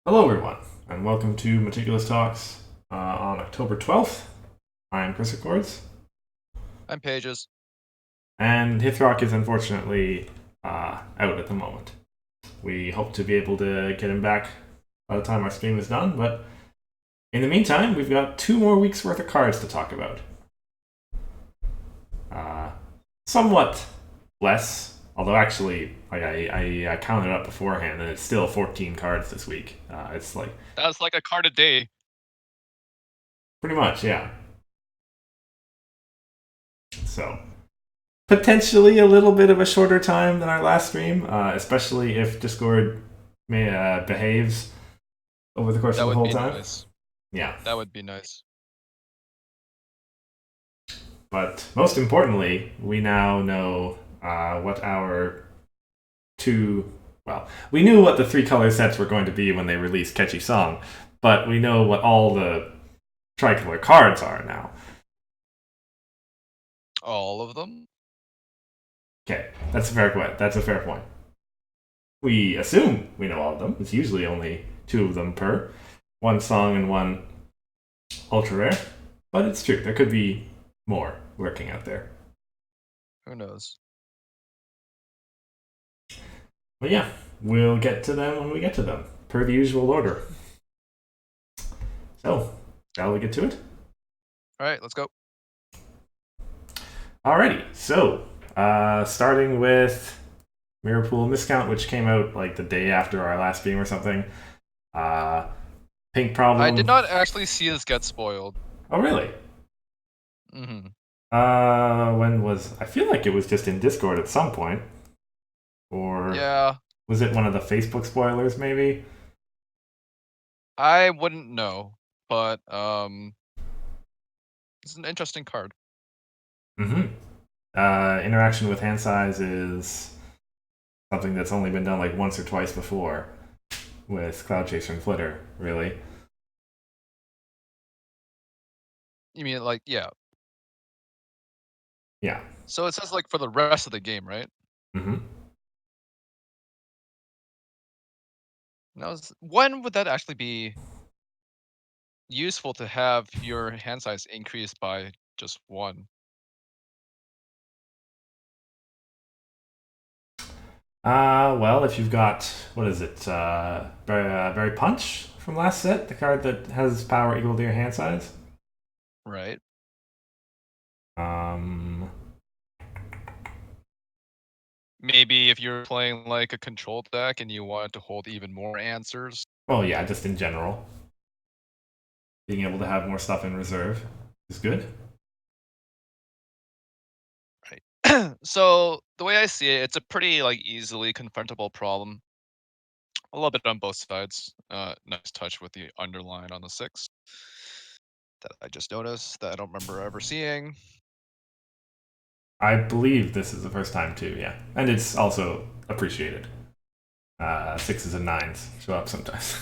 Hello, everyone, and welcome to Meticulous Talks on October 12th. I'm Cursedchords, I'm Pages. and Hithroc is unfortunately out at the moment. We hope to be able to get him back by the time our stream is done, but in the meantime, we've got 2 more weeks worth of cards to talk about. Uh, Somewhat less, although actually, I counted up beforehand, and it's still 14 cards this week. It's like That's like a card a day. pretty much, yeah. So potentially a little bit of a shorter time than our last stream, especially if Discord behaves over the course That of the would whole be time. nice. Yeah, That would be nice. but most importantly, we now know what our two. Well, we knew what the three color sets were going to be when they released Catchy Song, but we know what all the tricolor cards are now. All of them? Okay, that's a fair point. That's a fair point. We assume we know all of them. It's usually only two of them per one song and one ultra rare, but it's true. There could be more lurking out there. Who knows? But yeah, we'll get to them when we get to them, per the usual order. So, shall we get to it? Alright, let's go. Alrighty, so starting with Mirror Pool Miscount, which came out like the day after our last stream or something. Uh, Pink I did Problem. not actually see this get spoiled. Oh, really? Mm-hmm. When was. I feel like it was just in Discord at some point. Or Yeah, was it one of the Facebook spoilers, maybe? I wouldn't know, but it's an interesting card. Mm-hmm. Interaction with hand size is something that's only been done like once or twice before with Cloud Chaser and Flitter, really. You mean like, yeah. Yeah. So it says like for the rest of the game, right? Mm-hmm. When would that actually be useful to have your hand size increased by just one? Well, if you've got, what is it, Berry Punch from last set, the card that has power equal to your hand size. Right? Um, Maybe if you're playing like a control deck and you wanted to hold even more answers. well, yeah, just in general, being able to have more stuff in reserve is good. Right. So the way I see it, it's a pretty like easily confrontable problem. A little bit on both sides. Nice touch with the underline on the 6 that I just noticed that I don't remember ever seeing. I believe this is the first time too, yeah, and it's also appreciated. Sixes and nines show up sometimes.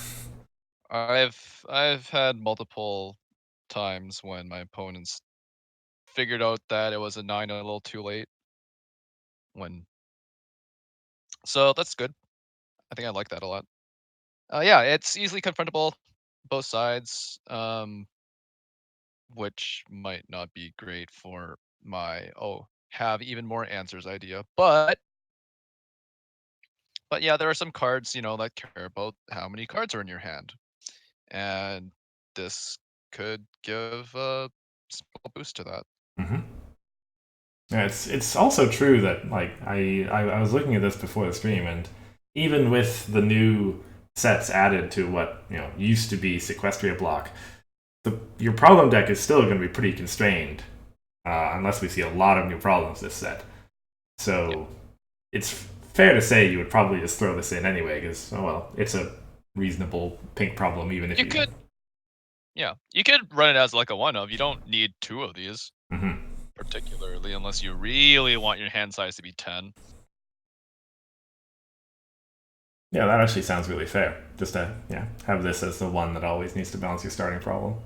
I've had multiple times when my opponents figured out that it was a 9 a little too late. When so that's good. I think I like that a lot. Yeah, it's easily confrontable, both sides. Which might not be great for my have even more answers idea. But yeah, there are some cards, that care about how many cards are in your hand. And this could give a small boost to that. Mm-hmm. Yeah, it's also true that like I was looking at this before the stream, and even with the new sets added to what used to be Sequestria block, your problem deck is still going to be pretty constrained unless we see a lot of new problems this set. Yeah. So it's fair to say you would probably just throw this in anyway because it's a reasonable pink problem even if You you. could you could run it as like a one of. You don't need two of these Mm-hmm. particularly unless you really want your hand size to be 10. Yeah, that actually sounds really fair. Just to have this as the one that always needs to balance your starting problem.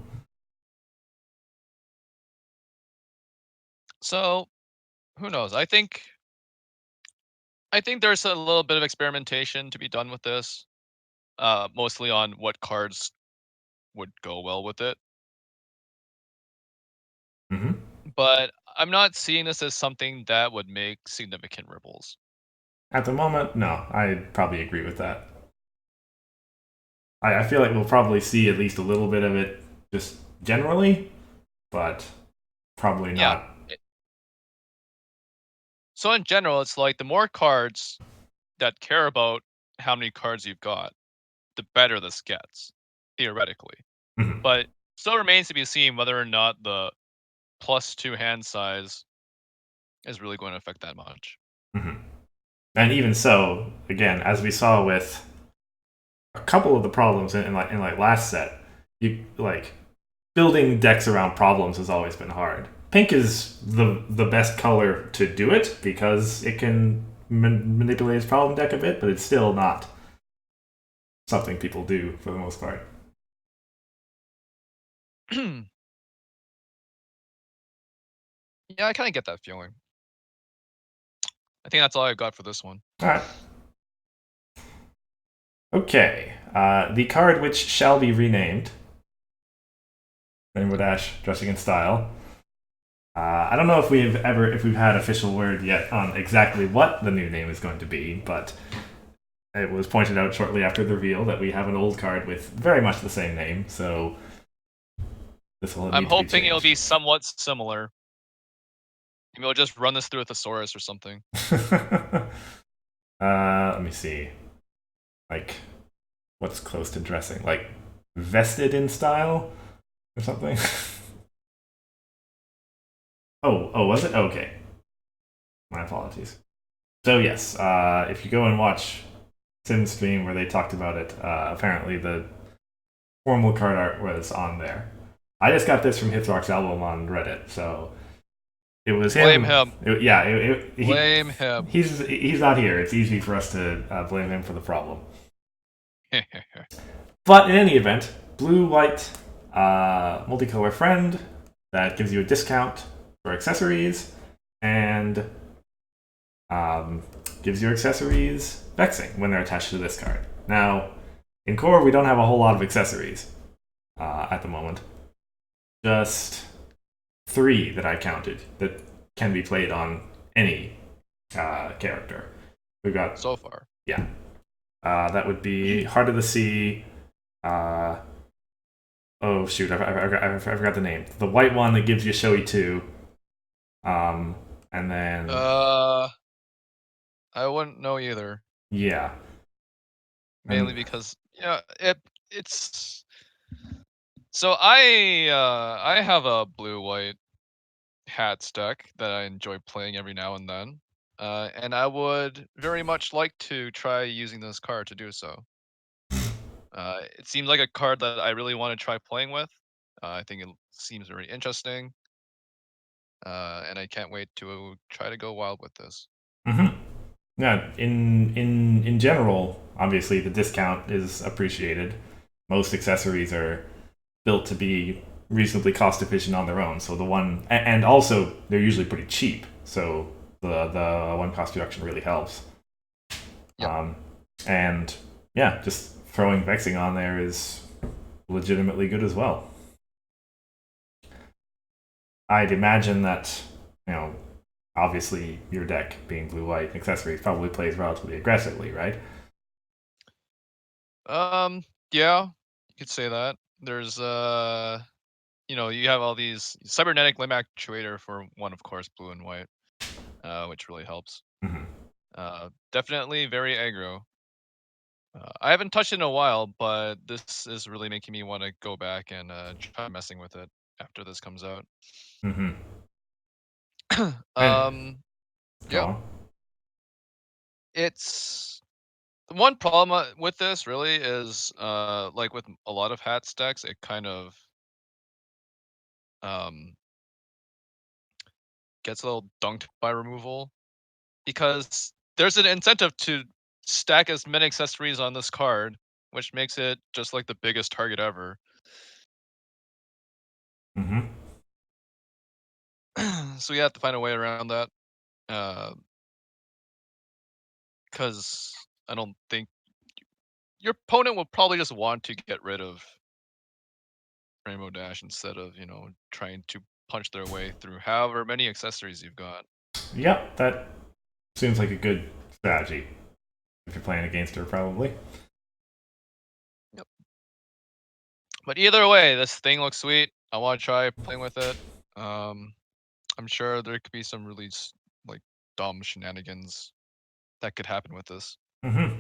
So, who knows? I think there's a little bit of experimentation to be done with this. mostly on what cards would go well with it. Hmm. But I'm not seeing this as something that would make significant ripples. At the moment, no, I'd probably agree with that. I feel like we'll probably see at least a little bit of it just generally, but probably Yeah. not. So in general, it's like the more cards that care about how many cards you've got, the better this gets, theoretically. Mhm, But still remains to be seen whether or not the +2 hand size is really going to affect that much. mhm. And even so, again, as we saw with a couple of the problems in like last set, you like building decks around problems has always been hard. Pink is the best color to do it because it can manipulate its problem deck a bit, but it's still not something people do for the most part. Yeah, I kind of get that feeling. I think that's all I've got for this one. All right. Okay. The card which shall be renamed Rainbow Dash Dressing in Style. I don't know if we've had official word yet on exactly what the new name is going to be, but it was pointed out shortly after the reveal that we have an old card with very much the same name, so this will I'm need to be hoping it'll changed. be somewhat similar. Maybe we'll just run this through a thesaurus or something. Let me see. Like, what's close to dressing? Like, vested in style or something? Oh, was it? Okay. My apologies. So, yes, if you go and watch Tim's stream where they talked about it, apparently the formal card art was on there. I just got this from Hithroc's album on Reddit, so it was Blame him. him. Yeah, Blame him. he's not here. It's easy for us to blame him for the problem. But in any event, blue white multicolor friend that gives you a discount for accessories and um, gives your accessories vexing when they're attached to this card. Now, in core, we don't have a whole lot of accessories at the moment. Just 3 that I counted that can be played on any character. We've got, So far. yeah, that would be Heart of the Sea. Uh, oh shoot, I forgot the name. The white one that gives you Shoei 2. Um, and then Uh, I wouldn't know either. yeah, Mainly and because it's so I have a blue white hats deck that I enjoy playing every now and then. And I would very much like to try using this card to do so. It seems like a card that I really want to try playing with. I think it seems very interesting, and I can't wait to try to go wild with this. mhm. Yeah, in general, obviously the discount is appreciated. Most accessories are built to be reasonably cost efficient on their own. So the one, and also they're usually pretty cheap. So the one cost reduction really helps. Yep. Um, and yeah, just throwing vexing on there is legitimately good as well. I'd imagine that obviously your deck being blue white accessories probably plays relatively aggressively, right? Yeah, you could say that. There's you have all these cybernetic limb actuator for one, of course, blue and white, which really helps. Hmm. Definitely very aggro. I haven't touched it in a while, but this is really making me want to go back and try messing with it after this comes out. Hmm. And um, go yeah, on. it's the one problem with this really is like with a lot of hat stacks, it kind of um gets a little dunked by removal because there's an incentive to stack as many accessories on this card, which makes it just like the biggest target ever. Hmm. So you have to find a way around that. Because I don't think your opponent will probably just want to get rid of Rainbow Dash instead of, trying to punch their way through however many accessories you've got. Yep, that seems like a good strategy if you're playing against her, probably. Yep. But either way, this thing looks sweet. I want to try playing with it. I'm sure there could be some really like dumb shenanigans that could happen with this. Mm-hmm.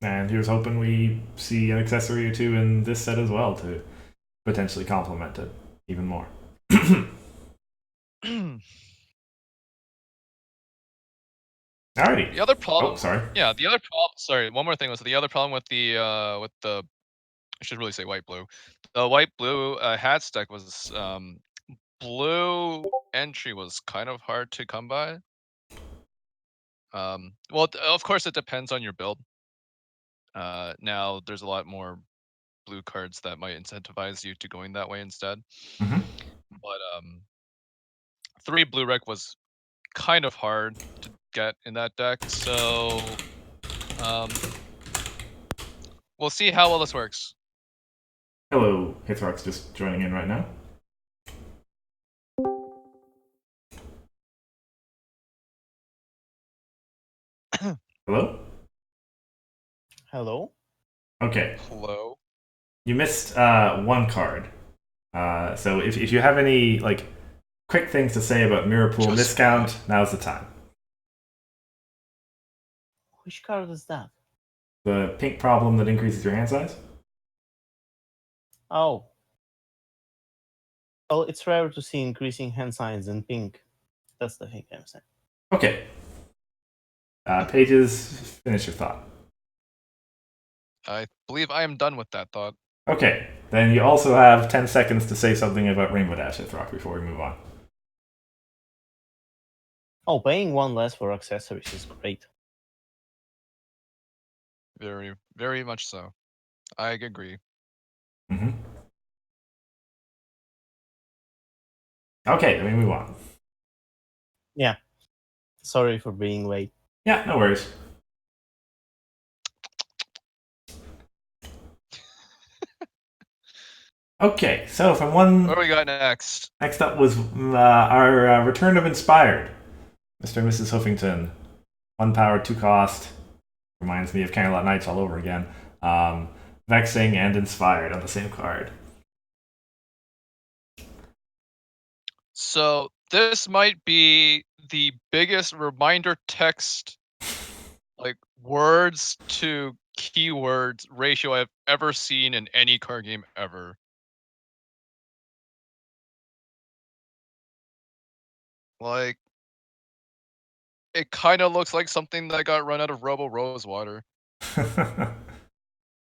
And here's hoping we see an accessory or two in this set as well to potentially complement it even more. Alrighty. The other Oh, problem, sorry. yeah, the other problem. Sorry, one more thing was the other problem with the. I should really say white blue. The white blue hat stack was blue entry was kind of hard to come by. Well, of course it depends on your build. Now there's a lot more blue cards that might incentivize you to going that way instead. Mm-hmm. But 3 blue rec was kind of hard to get in that deck, so we'll see how well this works. Hello, Hithroc's just joining in right now. Hello? Hello? Okay. Hello. You missed one card. So if you have any like quick things to say about Mirror Pool Just Miscount, now's the time. Which card is that? The pink problem that increases your hand size? Oh. Well, it's rare to see increasing hand size in pink. That's the thing I'm saying. Okay. Pages, finish your thought. I believe I am done with that thought. Okay, then you also have 10 seconds to say something about Rainbow Dash Hithroc before we move on. Oh, paying one less for accessories is great. Very, very much so. I agree. Mm-hmm. Okay, then we move on. Yeah. Sorry for being late. Yeah, no worries. Okay, so from one. What do we got next? Next up was our Return of Inspired. Mr. and Mrs. Hoofington. 1 power, 2 cost. Reminds me of Candlelight Knights all over again. Vexing and Inspired on the same card. So this might be the biggest reminder text, like words to keywords ratio I've ever seen in any card game ever. Like, it kind of looks like something that got run out of Robo Rosewater.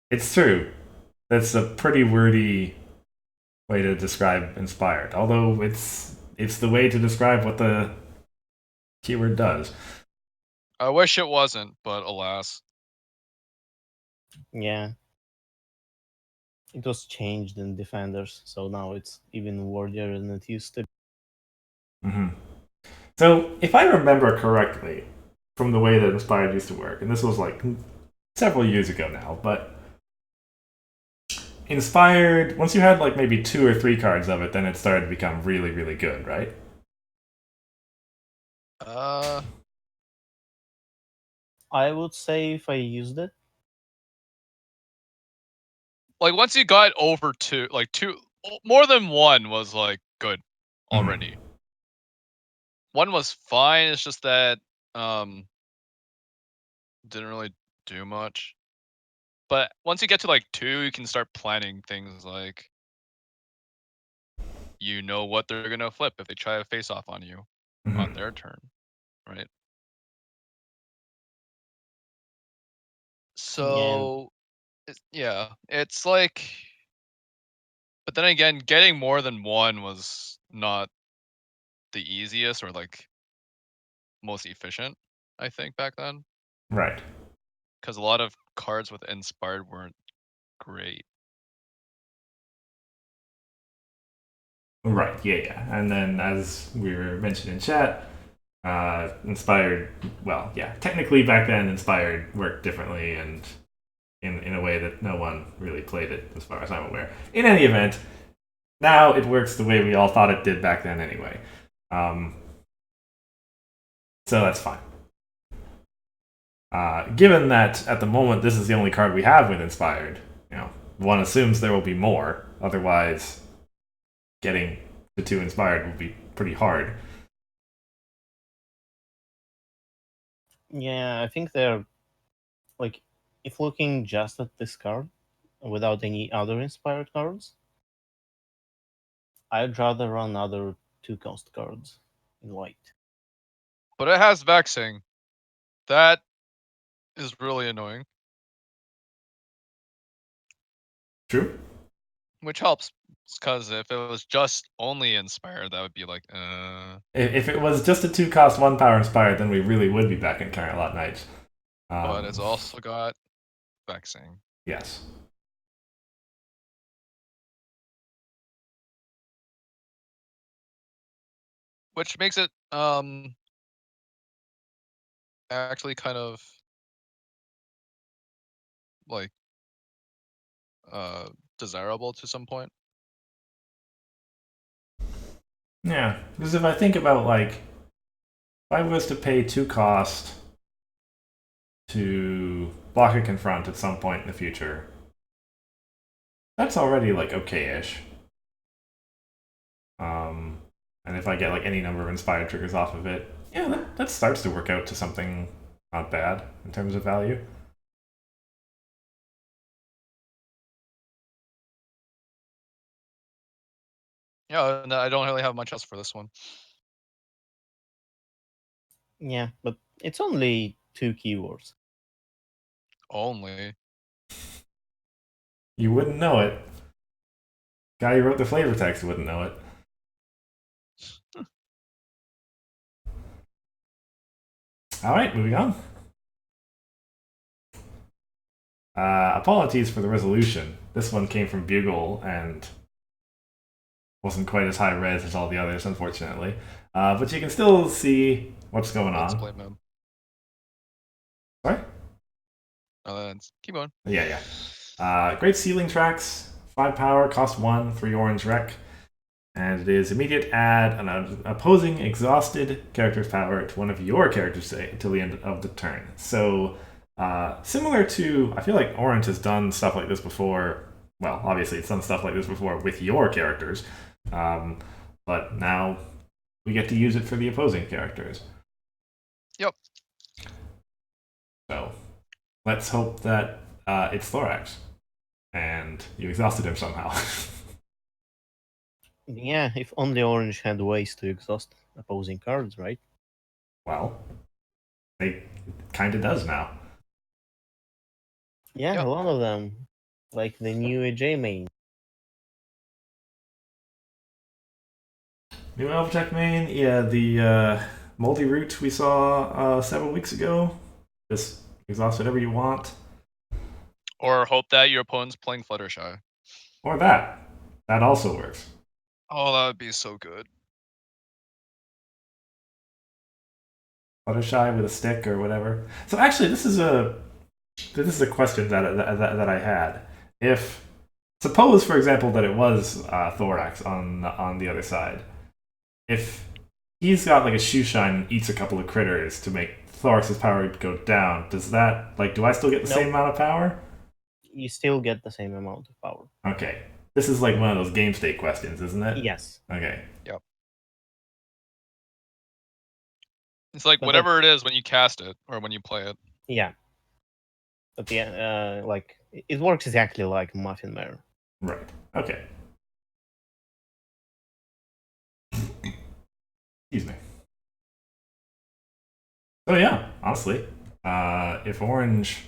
It's true. That's a pretty wordy way to describe inspired. Although it's the way to describe what the keyword does. I wish it wasn't, but alas. Yeah. It was changed in Defenders, so now it's even wordier than it used to be. Mm-hmm. So, if I remember correctly, from the way that inspired used to work, and this was like several years ago now, but inspired, once you had like maybe 2 or 3 cards of it, then it started to become really, really good, right? I would say if I used it. Like once you got over 2, like 2, more than 1 was like good already. Mm-hmm. 1 was fine. It's just that didn't really do much. But once you get to like 2, you can start planning things like you know what they're gonna flip if they try to face off on you on their turn, right? So it's like, but then again, getting more than 1 was not the easiest or like most efficient, I think, back then. Right. Because a lot of cards with inspired weren't great. Right, yeah. And then, as we were mentioning in chat, inspired, well, yeah, technically back then, inspired worked differently, and in a way that no one really played it, as far as I'm aware. In any event, now it works the way we all thought it did back then anyway. So that's fine. Given that at the moment this is the only card we have with Inspired, one assumes there will be more. Otherwise, getting the 2 Inspired will be pretty hard. Yeah, I think they're like, if looking just at this card without any other inspired cards, I'd rather run other 2-cost cards in white. But it has vexing. That is really annoying. True. Which helps, because if it was just only Inspired, that would be like, If it was just a 2-cost 1-power Inspired, then we really would be back in Carrot Knights. But it's also got vexing. Yes. Which makes it actually kind of like desirable to some point. Yeah, because if I think about if I was to pay 2 cost to block a confront at some point in the future, that's already okay-ish. And if I get any number of inspired triggers off of it, yeah, that starts to work out to something not bad in terms of value. Yeah, no, I don't really have much else for this one. Yeah, but it's only 2 keywords. Only. You wouldn't know it. Guy who wrote the flavor text wouldn't know it. Alright, moving on. Apologies for the resolution. This one came from Bugle and wasn't quite as high res as all the others, unfortunately. But you can still see what's going Let's on. blame him. Sorry? Let's keep going. Yeah. Great ceiling tracks, 5 power, cost 1, 3 orange rec. And it is immediate add an opposing exhausted character's power to one of your characters till the end of the turn. So, similar to, I feel like Orange has done stuff like this before. Well, obviously, it's done stuff like this before with your characters. But now we get to use it for the opposing characters. Yep. So, let's hope that it's Thorax. And you exhausted him somehow. Yeah, if only Orange had ways to exhaust opposing cards, right? Well, it kind of does now. Yeah, Yep. a lot of them. Like the new AJ main. New Elftech main, yeah, the multi route we saw several weeks ago. Just exhaust whatever you want. Or hope that your opponent's playing Fluttershy. Or that. That also works. Oh, that would be so good. Fluttershy with a stick or whatever. So actually, this is a question that I had. If suppose, for example, that it was Thorax on the other side. If he's got a shoe shine and eats a couple of critters to make Thorax's power go down, does that do I still get the same amount of power? You still get the same amount of power. Okay. This is one of those game state questions, isn't it? Yes. Okay. Yep. It's like But whatever it is when you cast it or when you play it. Yeah. But yeah, it works exactly like Muffin Mare. Right. Okay. Excuse me. So yeah, honestly, if Orange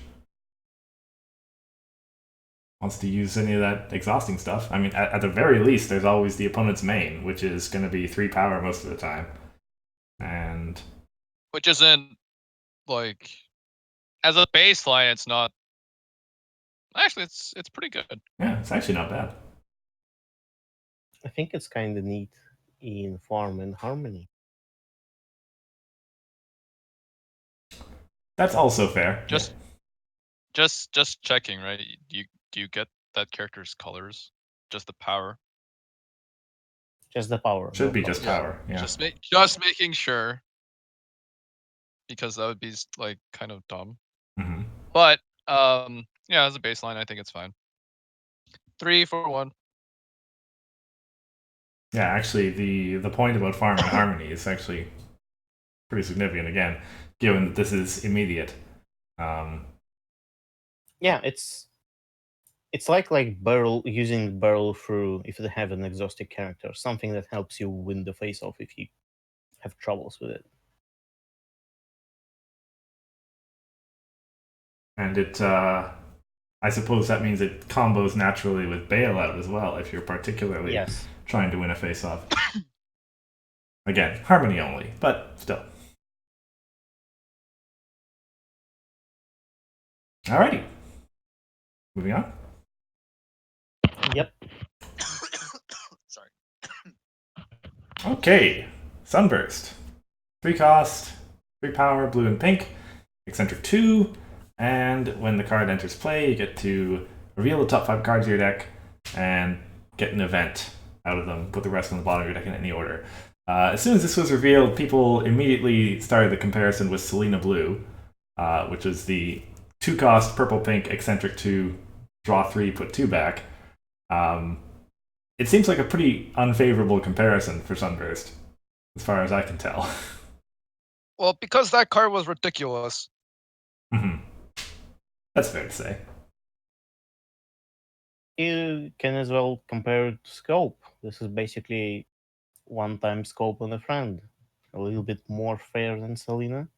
wants to use any of that exhausting stuff, I mean, at the very least, there's always the opponent's main, which is going to be 3 power most of the time, and Which isn't as a baseline, it's not. Actually, it's pretty good. yeah, it's actually not bad. I think it's kind of neat in Farm and Harmony. That's also fair. Just Just checking, right? Do you get that character's colors? Just the power? Just the power. Should no be just colors. power. Yeah. Just making sure, because that would be like kind of dumb. hmm But yeah, as a baseline, I think it's fine. 3 for 1. Yeah, actually, the point about farm and harmony is actually pretty significant. Again, given that this is immediate. Yeah, it's like barrel using barrel through if you have an exhausted character, something that helps you win the face off if you have troubles with it. And it, I suppose that means it combos naturally with bailout as well if you're particularly Yes. trying to win a face off. Again, harmony only, but still. Alrighty. Moving on. Yep. Sorry. Okay. Sunburst. 3 cost, 3 power, blue and pink, eccentric 2, and when the card enters play, you get to reveal the top 5 cards of your deck and get an event out of them, put the rest on the bottom of your deck in any order. As soon as this was revealed, people immediately started the comparison with Selena Blue, which is the 2 cost, purple pink, eccentric 2, draw 3, put 2 back. It seems like a pretty unfavorable comparison for Sunburst, as far as I can tell. Well, because that card was ridiculous. That's fair to say. You can as well compare it to scope. This is basically one-time scope on a friend. A little bit more fair than Selena.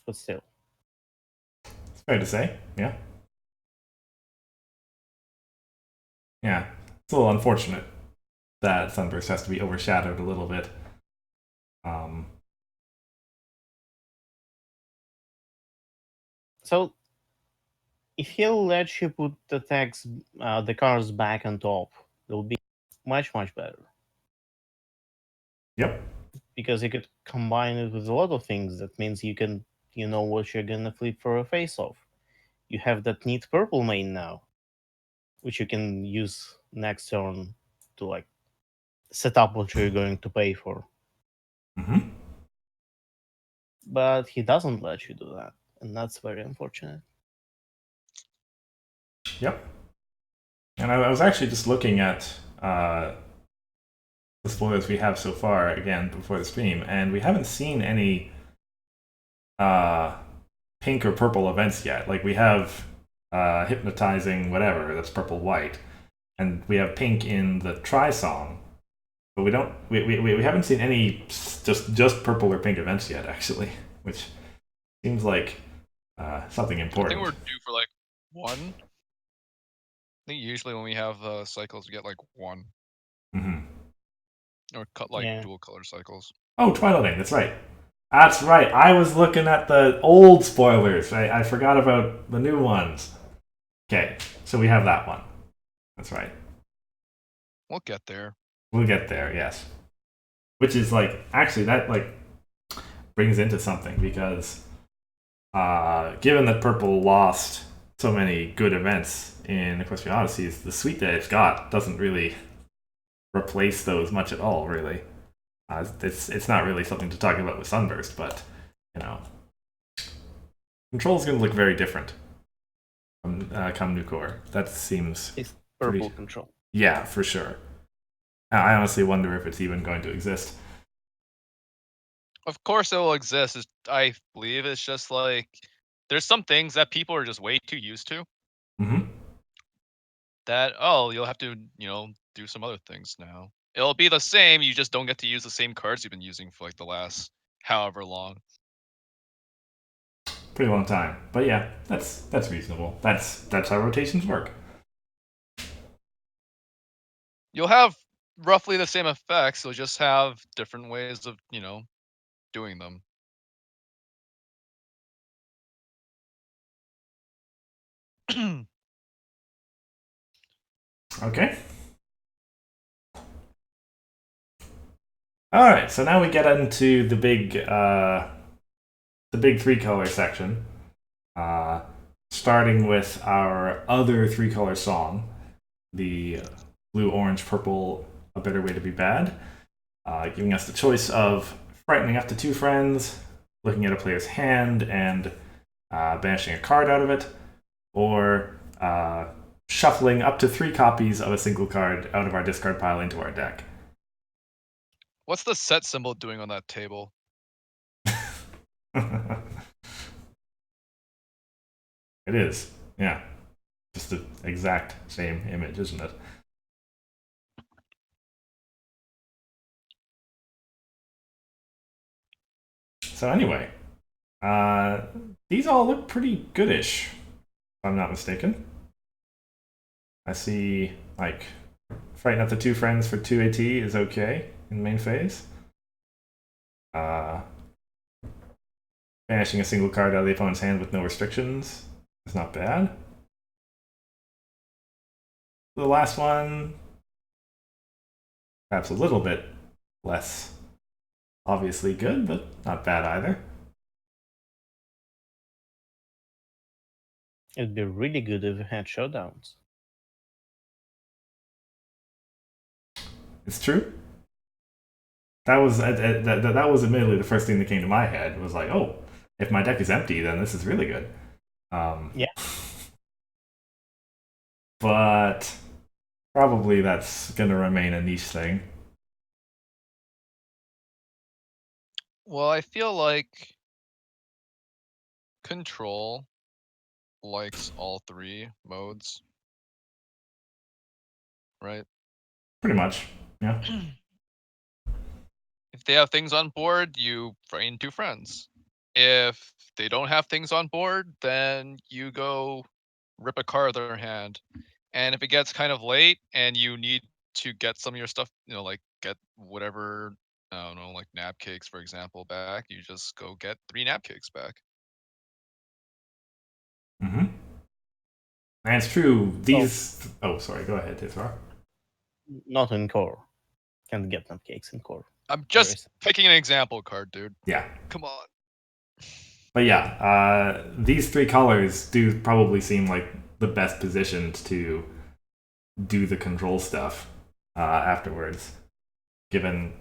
But still. It's fair to say, yeah. Yeah, it's a little unfortunate that Sunburst has to be overshadowed a little bit. So, if he'll let you put the cards back on top, it'll be much, much better. Yep. Because you could combine it with a lot of things. That means you know what you're gonna flip for a face-off. You have that neat purple main now, which you can use next turn to like set up what you're going to pay for. Mm-hmm. But he doesn't let you do that, and that's very unfortunate. Yep. And I was actually just looking at the spoilers we have so far again before the stream, and we haven't seen any pink or purple events yet. Like we have hypnotizing whatever that's purple white, and we have pink in the try song, but we haven't seen any just purple or pink events yet actually, which seems like something I important. think we're due for like 1. I think usually when we have cycles, we get like 1. Mm-hmm. Or cut like Yeah. dual color cycles. Oh, Twilighting, that's right. That's right. I was looking at the old spoilers. I forgot about the new ones. Okay, so we have that one. That's right. We'll get there. We'll get there, yes. Which is like, actually, that like brings into something because given that Purple lost so many good events in Equestrian Odysseys, the suite that it's got doesn't really replace those much at all, really. It's not really something to talk about with Sunburst, but you know, Control's going to look very different come new core. That seems It's purple pretty... control. Yeah, for sure. I honestly wonder if it's even going to exist. Of course it will exist. I believe it's just like there's some things that people are just way too used to. Mm-hmm. That you'll have to do some other things now. It'll be the same. You just don't get to use the same cards you've been using for like the last however long. Pretty long time, but yeah, that's reasonable. That's how rotations work. You'll have roughly the same effects. You'll just have different ways of doing them. Okay. All right, so now we get into the big 3-color section. Starting with our other three-color song, the blue, orange, purple, A Better Way to Be Bad, giving us the choice of frightening up to two friends, looking at a player's hand and banishing a card out of it, or shuffling up to 3 copies of a single card out of our discard pile into our deck. What's the set symbol doing on that table? It is, yeah. Just the exact same image, isn't it? So anyway, these all look pretty goodish, if I'm not mistaken. I see, like, frighten up the two friends for 2 AT is okay in main phase. Banishing a single card out of the opponent's hand with no restrictions is not bad. The last one, perhaps a little bit less obviously good, but not bad either. It'd be really good if we had showdowns. It's true. That was that was admittedly the first thing that came to my head. Was like, oh, if my deck is empty, then this is really good. Yeah. But probably that's going to remain a niche thing. Well, I feel like Control likes all 3 modes, right? Pretty much, yeah. If they have things on board, you frighten 2 friends. If they don't have things on board, then you go rip a card out of their hand. And if it gets kind of late and you need to get some of your stuff, like get whatever, I don't know, like nap cakes, for example, back, you just go get 3 nap cakes back. Mm-hmm. And it's true. These. Oh, sorry. Go ahead, Hithroc. Not in core. Can't get them cakes in core. I'm just picking an example card, dude. Yeah. Come on. But yeah, these 3 colors do probably seem like the best positioned to do the control stuff afterwards, given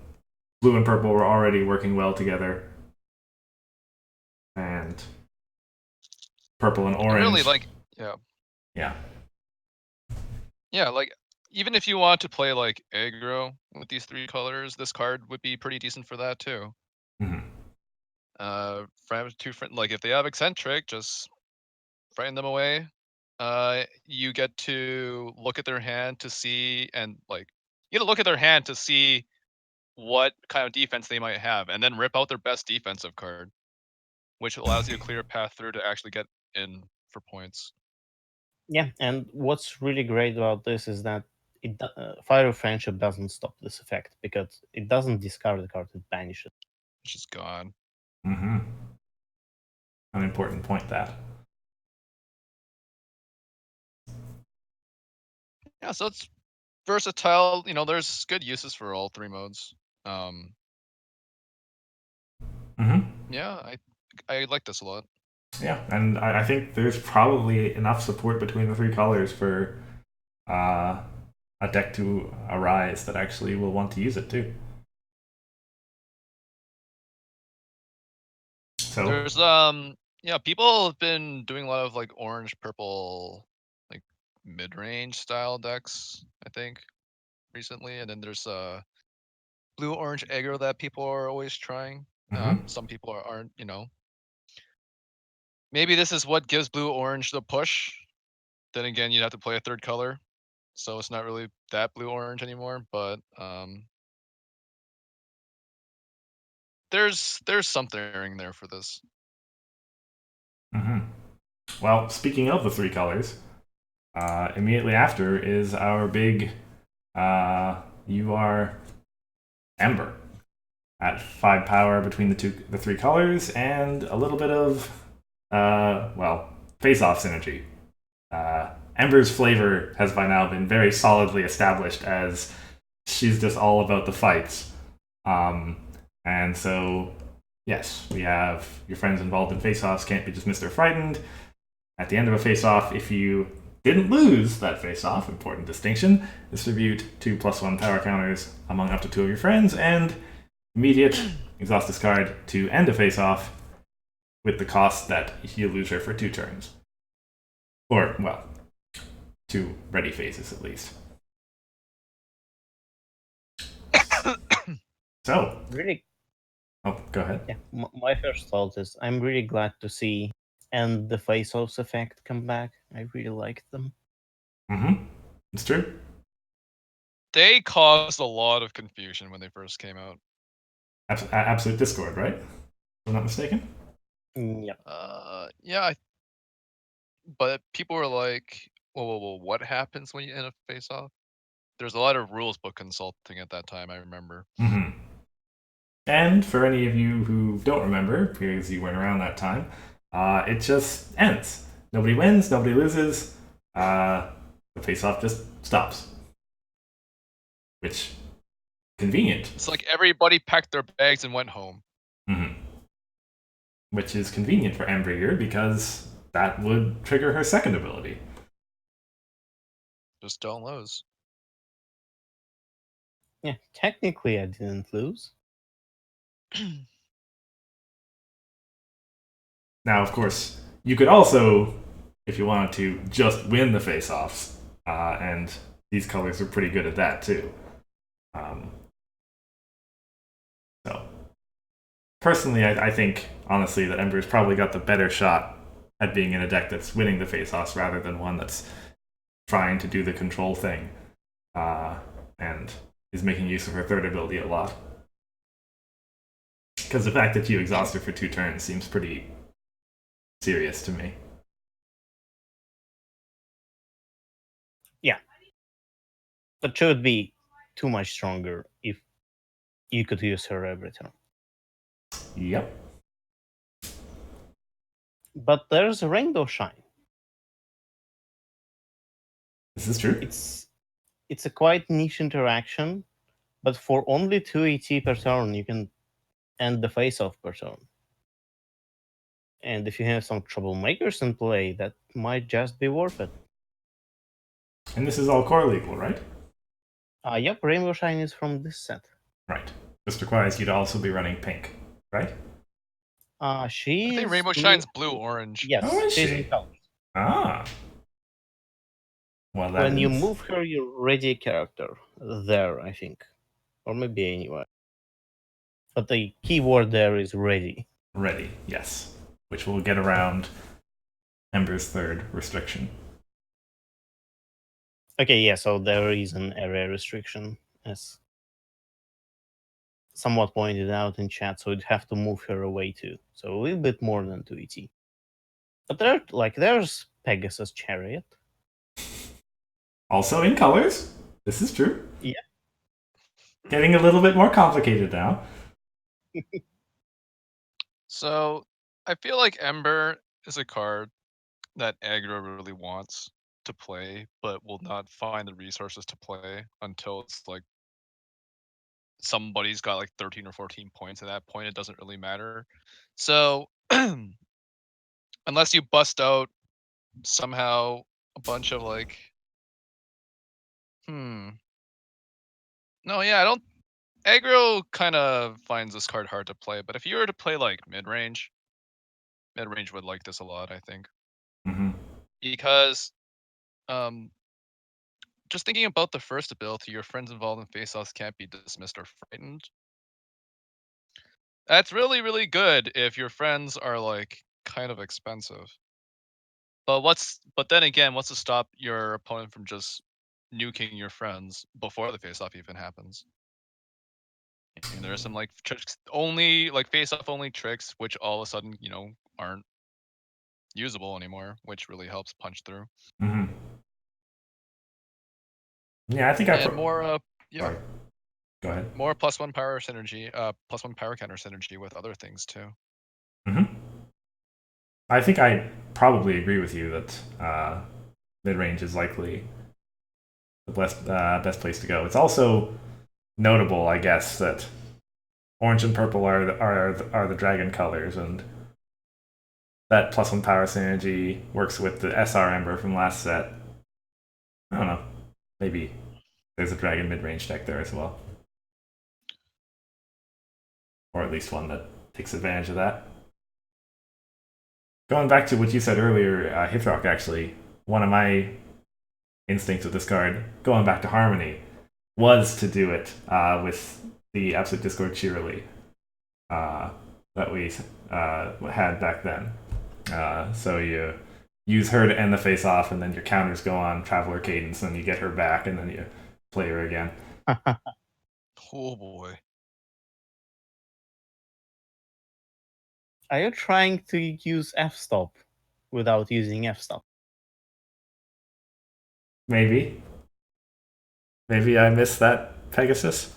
blue and purple were already working well together, and purple and orange. Really, like, yeah, like even if you want to play like aggro with these 3 colors, this card would be pretty decent for that too. Mm-hmm. Like if they have eccentric, just frighten them away. You get to look at their hand to see, and like you get to look at their hand to see what kind of defense they might have, and then rip out their best defensive card, which allows you a clear path through to actually get in for points. Yeah, and what's really great about this is that Fire of Friendship doesn't stop this effect because it doesn't discard the card; it banishes. Which is gone. Mm-hmm. An important point, that. Yeah, so it's versatile. There's good uses for all 3 modes. Mm-hmm. Yeah, I like this a lot. Yeah, and I think there's probably enough support between the 3 colors for a deck to arise that actually will want to use it too. So there's people have been doing a lot of like orange purple like mid-range style decks, I think, recently, and then there's blue orange aggro that people are always trying. Some people aren't, maybe this is what gives blue orange the push. Then again, you'd have to play a 3rd color, so it's not really that blue orange anymore, but there's something there for this. Mm-hmm. Well, speaking of the 3 colors, immediately after is our big UR Ember at 5 power between the 3 colors, and a little bit of face-off synergy. Ember's flavor has by now been very solidly established as she's just all about the fights, and so Yes, we have your friends involved in face-offs can't be dismissed or frightened. At the end of a face-off, if you didn't lose that face-off, important distinction, distribute 2+1 power counters among up to 2 of your friends, and immediate exhaust discard to end a face-off with the cost that you lose her for 2 turns. Or, well, 2 ready phases at least. So, Really, oh, go ahead. yeah. My first thought is I'm really glad to see and the face-offs effect come back. I really liked them. Mm-hmm. It's true. They caused a lot of confusion when they first came out. Absolute Discord, right? If I'm not mistaken. Yeah. Yeah, but people were like, whoa, what happens when you end a face-off? There's a lot of rules book consulting at that time, I remember. Mm-hmm. And for any of you who don't remember, because you weren't around that time, it just ends. Nobody wins, nobody loses. The face-off just stops. Which, convenient. It's like everybody packed their bags and went home. Mm-hmm. Which is convenient for Ember here because that would trigger her second ability. Just don't lose. Yeah, technically I didn't lose. Now, of course, you could also, if you wanted to, just win the face-offs, and these colors are pretty good at that too. So, personally, I think honestly that Ember's probably got the better shot at being in a deck that's winning the face-offs rather than one that's trying to do the control thing, and is making use of her third ability a lot. Because the fact that you exhaust her for 2 turns seems pretty serious to me. Yeah. But she would be too much stronger if you could use her every turn. Yep. But there's a Rainbow Shine. This is true. It's a quite niche interaction, but for only 2 ET per turn, you can end the face-off per turn. And if you have some troublemakers in play, that might just be worth it. And this is all core legal, right? Yep, Rainbow Shine is from this set. Right. This requires you to also be running pink, right? She I think is Rainbow Shine's blue-orange. Yes, Oh, is she's she? in colors. Ah. Well, that When you is move her, you ready a character there, I think. Or maybe anywhere. But the keyword there is ready. ready, yes. Which will get around Ember's third restriction. Okay, yeah, so there is an area restriction, as somewhat pointed out in chat, so you'd have to move her away too. So a little bit more than 2 ET. But there's Pegasus Chariot. Also in colors. This is true. Yeah. Getting a little bit more complicated now. So I feel like Ember is a card that aggro really wants to play, but will not find the resources to play until it's like somebody's got like 13 or 14 points. At that point, it doesn't really matter. So unless you bust out somehow a bunch of like, no, yeah, I don't. Aggro kind of finds this card hard to play, but if you were to play like mid-range would like this a lot, I think. Mm-hmm. Because just thinking about the first ability, your friends involved in face-offs can't be dismissed or frightened. That's really, really good if your friends are like kind of expensive. But then again, what's to stop your opponent from just nuking your friends before the face-off even happens? And there are some like tricks only, like face-off only tricks, which all of a sudden, aren't usable anymore, which really helps punch through. Mm-hmm. Yeah, I think And more Sorry. Go ahead. more +1 power synergy, +1 power counter synergy with other things too. Mm-hmm. I think I probably agree with you that mid-range is likely the best place to go. It's also notable, I guess, that orange and purple are the dragon colors, and that +1 power synergy works with the SR Ember from last set. I don't know. Maybe there's a dragon mid-range deck there as well, or at least one that takes advantage of that. Going back to what you said earlier, Hithroc, actually, one of my instincts with this card, going back to Harmony, was to do it with the Absolute Discord Cheerily that we had back then. So you use her to end the face off, and then your counters go on Traveler Cadence, and you get her back, and then you play her again. Oh boy. Are you trying to use f-stop without using f-stop? Maybe. Maybe I missed that, Pegasus.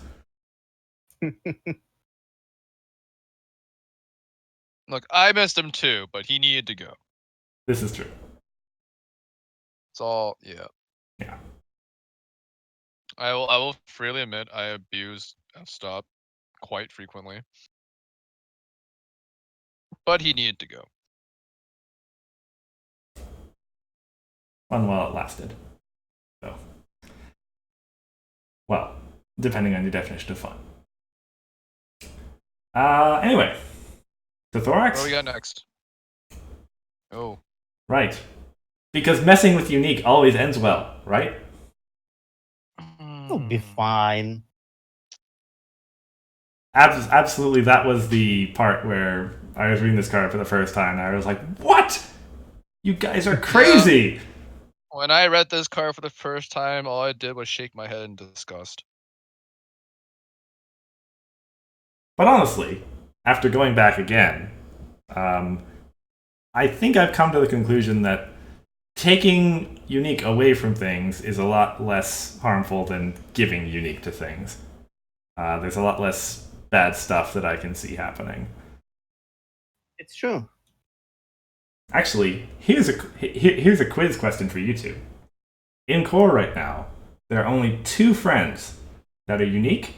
Look, I missed him too, but he needed to go. This is true. It's all, yeah. Yeah. I will freely admit I abuse f-stop quite frequently. But he needed to go. Fun while it lasted. So. Well, depending on your definition of fun. Anyway. The Thorax? What do we got next? Oh. Right. Because messing with Unique always ends well, right? It'll be fine. Absolutely, that was the part where I was reading this card for the first time, and I was like, what? You guys are crazy! Yeah. When I read this card for the first time, all I did was shake my head in disgust. But honestly, after going back again, I think I've come to the conclusion that taking Unique away from things is a lot less harmful than giving Unique to things. There's a lot less bad stuff that I can see happening. It's true. Actually, here's a quiz question for you two. In core right now, there are only 2 friends that are unique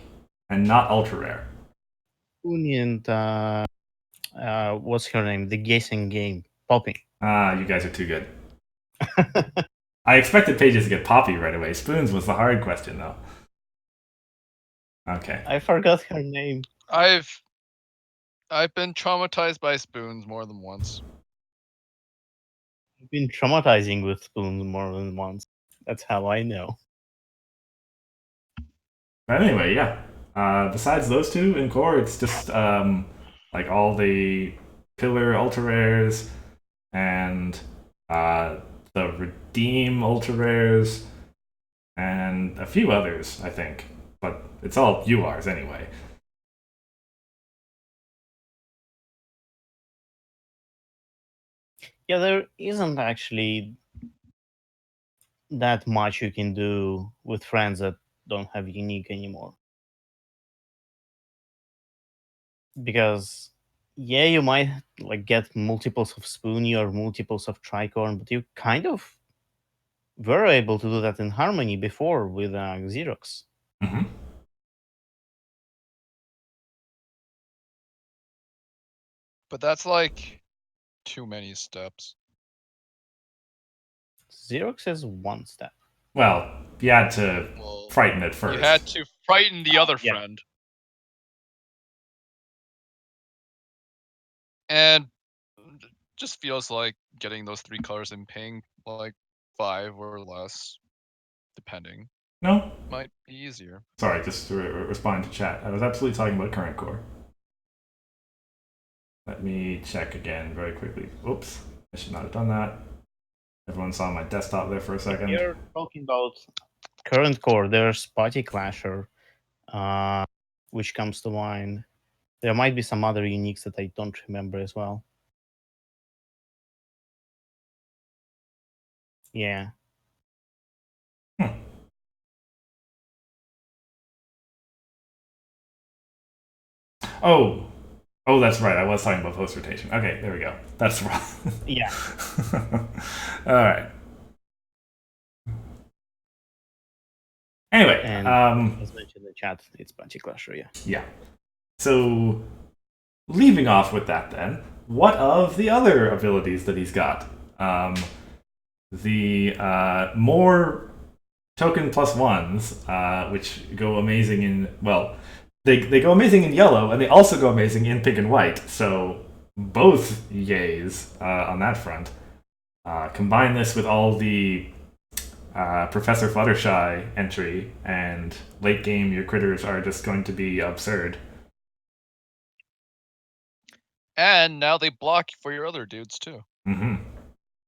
and not ultra rare. Uni and what's her name? The guessing game. Poppy. You guys are too good. I expected Pages to get Poppy right away. Spoons was the hard question, though. Okay. I forgot her name. I've been traumatized by spoons more than once. I've been traumatizing with spoons more than once. That's how I know. But anyway, yeah. Besides those 2 in core, it's just like all the pillar ultra rares and the redeem ultra rares and a few others, I think. But it's all URs anyway. Yeah, there isn't actually that much you can do with friends that don't have unique anymore. Because yeah, you might like get multiples of Spoonie or multiples of Tricorn, but you kind of were able to do that in Harmony before with Xerox. Mm-hmm. But that's like too many steps. Xerox is 1 step. Well, you had to frighten it first. You had to frighten the other yeah. friend. And just feels like getting those 3 colors and paying like 5 or less, depending, No? might be easier. Sorry, just to respond to chat. I was absolutely talking about current core. Let me check again very quickly. Oops, I should not have done that. Everyone saw my desktop there for a second. You're talking about current core. There's Party Clasher, which comes to mind. There might be some other uniques that I don't remember as well. Yeah. Oh, that's right. I was talking about post rotation. Okay, there we go. That's wrong. Yeah. All right. Anyway, And as mentioned in the chat, it's Punchy Clasher, yeah. Yeah. So, leaving off with that, then, what of the other abilities that he's got? The more token plus ones, which go amazing in, well, they go amazing in yellow, and they also go amazing in pink and white. So both yays on that front. Combine this with all the Professor Fluttershy entry, and late game your critters are just going to be absurd. And now they block for your other dudes too. Mm-hmm.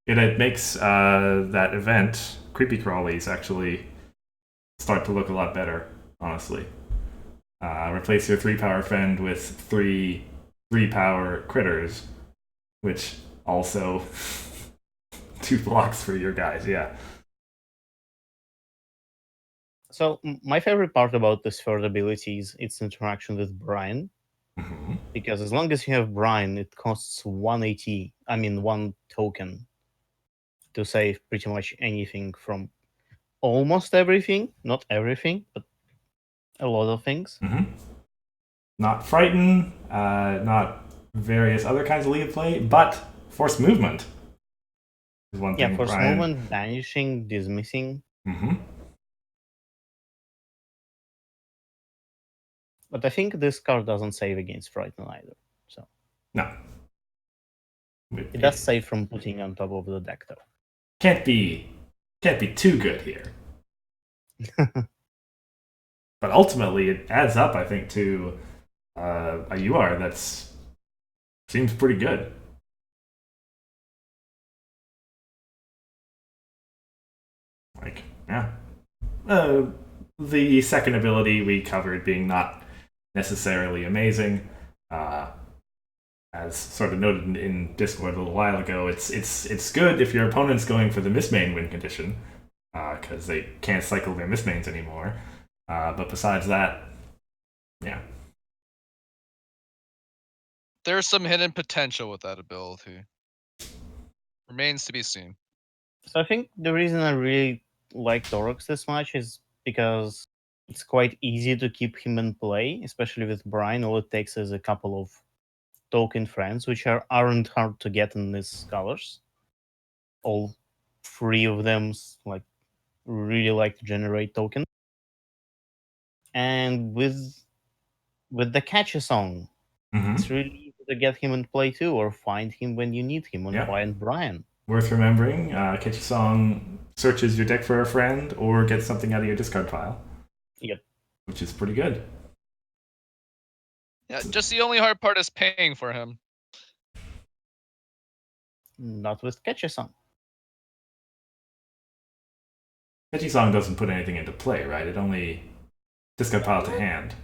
It makes that event, Creepy Crawlies, actually start to look a lot better, honestly. Replace your 3-power friend with 3-power critters, which also 2 blocks for your guys, yeah. So my favorite part about this third ability is its interaction with Brian, Mm-hmm. because as long as you have Brian, it costs 1 one token to save pretty much anything from almost everything. Not everything, but a lot of things. Mm-hmm. Not Frighten, not various other kinds of lead play, but Force Movement is one Yeah, thing force Brian... movement, banishing, dismissing. Mm-hmm. But I think this card doesn't save against Frighten either. So No. it does save from putting on top of the deck, though. Can't be too good here. But ultimately, it adds up, I think, to a UR that's seems pretty good. Like, yeah. The second ability we covered being not necessarily amazing. As sort of noted in Discord a little while ago, it's good if your opponent's going for the mismain win condition, because they can't cycle their mismains anymore. But besides that, yeah. There's some hidden potential with that ability. Remains to be seen. So I think the reason I really like Thorax this much is because it's quite easy to keep him in play, especially with Brian. All it takes is a couple of token friends, which aren't hard to get in these colors. All 3 of them really like to generate tokens. And with the catchy song, Mm-hmm. it's really easy to get him in play too, or find him when you need him on Yeah. Find Brian. Worth remembering, Catchy Song searches your deck for a friend or gets something out of your discard pile. Yep. Which is pretty good. Yeah, just the only hard part is paying for him. Not with catchy song. Catchy Song doesn't put anything into play, right? It only discard pile to hand.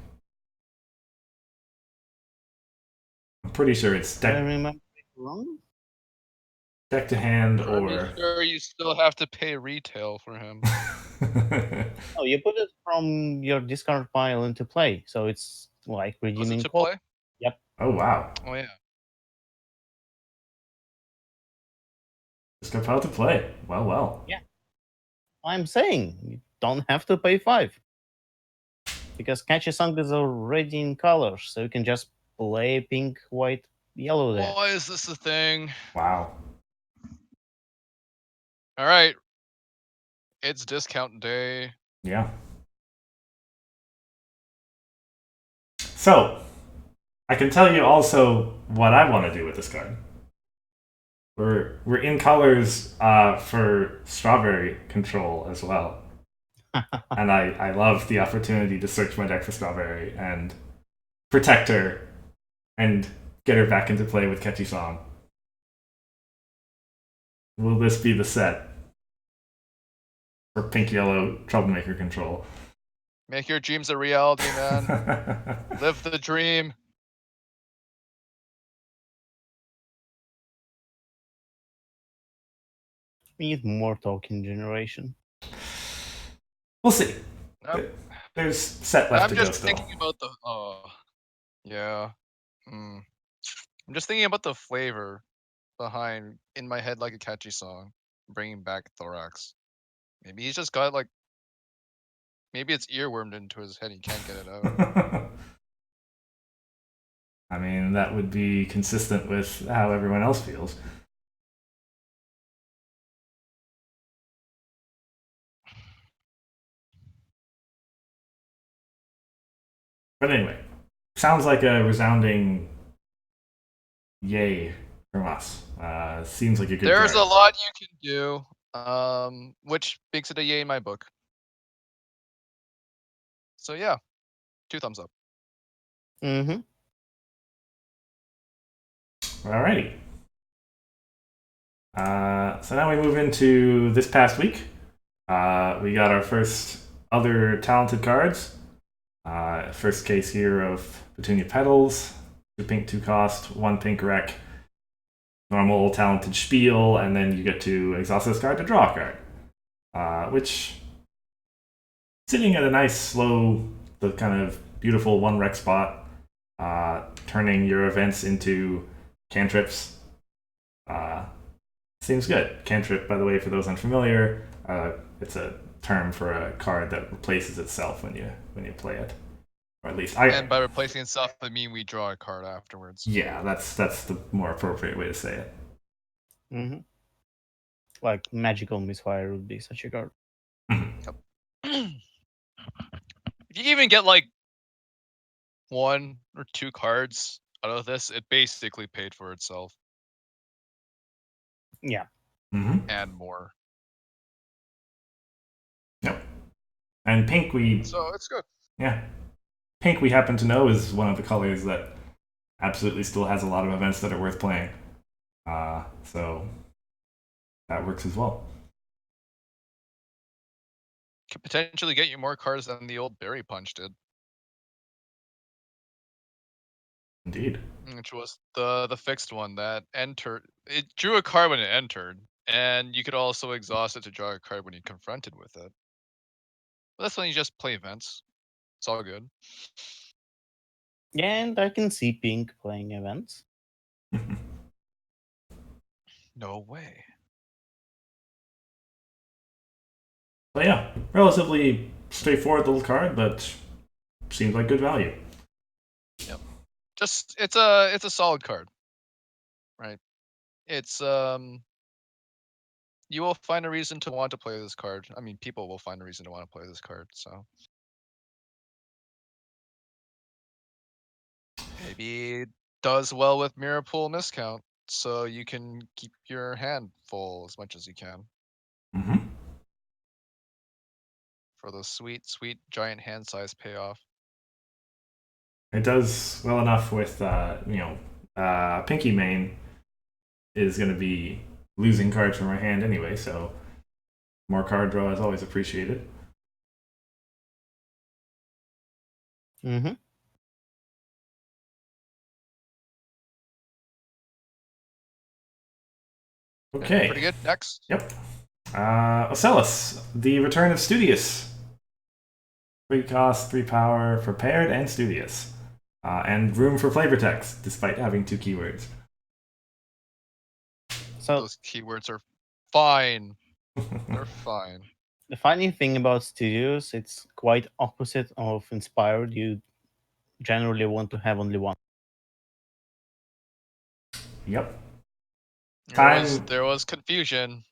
I'm pretty sure it's Do I deck remember it wrong? to hand Pretty or... sure you still have to pay retail for him. Oh, you put it from your discard pile into play, so it's like Was it redeeming to call. play? Yep. Oh, wow. Oh yeah. Discard pile to play. Well. Yeah. I'm saying you don't have to pay 5. Because Catchy Song is already in colors, so you can just play pink, white, yellow there. Why is this a thing? Wow. Alright. It's discount day. Yeah. So, I can tell you also what I want to do with this card. We're in colors for strawberry control as well. And I love the opportunity to search my deck for strawberry and protect her and get her back into play with Catchy Song. Will this be the set for pink yellow troublemaker control? Make your dreams a reality, man. Live the dream. We need more token generation. We'll see. Yep. There's set left I'm to go just still. thinking about the yeah. I'm just thinking about the flavor behind in my head like a catchy song, bringing back Thorax. Maybe he's just got like, maybe it's earwormed into his head. He can't get it out. I mean, that would be consistent with how everyone else feels. But anyway, sounds like a resounding yay from us. Seems like a good There's card. a lot you can do, which makes it a yay in my book. So yeah, 2 thumbs up. Mm-hmm. Alrighty. So now we move into this past week. We got our first other talented cards. First case here of Petunia Petals, 2 pink, 2 cost, 1 pink rec, normal talented spiel, and then you get to exhaust this card to draw a card. Which, sitting at a nice, slow, the kind of beautiful 1 rec spot, turning your events into cantrips. Seems good. Cantrip, by the way, for those unfamiliar, it's a term for a card that replaces itself when you play it, or at least And by replacing itself, I mean we draw a card afterwards. Yeah, that's the more appropriate way to say it. Mm-hmm. Like Magical Misfire would be such a card. If you even get like 1 or 2 cards out of this, it basically paid for itself Yeah. and more. Yep. And pink, So it's good. pink we happen to know is one of the colors that absolutely still has a lot of events that are worth playing. So that works as well. Could potentially get you more cards than the old Berry Punch did, Indeed. which was the fixed one that entered. It drew a card when it entered, and you could also exhaust it to draw a card when you confronted with it. But that's when you just play events. It's all good. Yeah, and I can see Pink playing events. No way. But yeah, relatively straightforward little card, but seems like good value. Yep. Just it's a solid card. Right. It's you will find a reason to want to play this card. I mean, people will find a reason to want to play this card, so maybe it does well with Mirror Pool Miscount, so you can keep your hand full as much as you can Mm-hmm. for the sweet, sweet giant hand size payoff. It does well enough with Pinky Main is going to be losing cards from our hand anyway, so more card draw is always appreciated. Mm-hmm. Okay. Pretty good. Next. Yep. Ocellus, the return of Studious. 3 cost, 3 power, prepared and studious. And room for flavor text, despite having 2 keywords. So Those keywords are fine. They're fine. the funny thing about Studios, it's quite opposite of Inspired. You generally want to have only one. Yep. There was confusion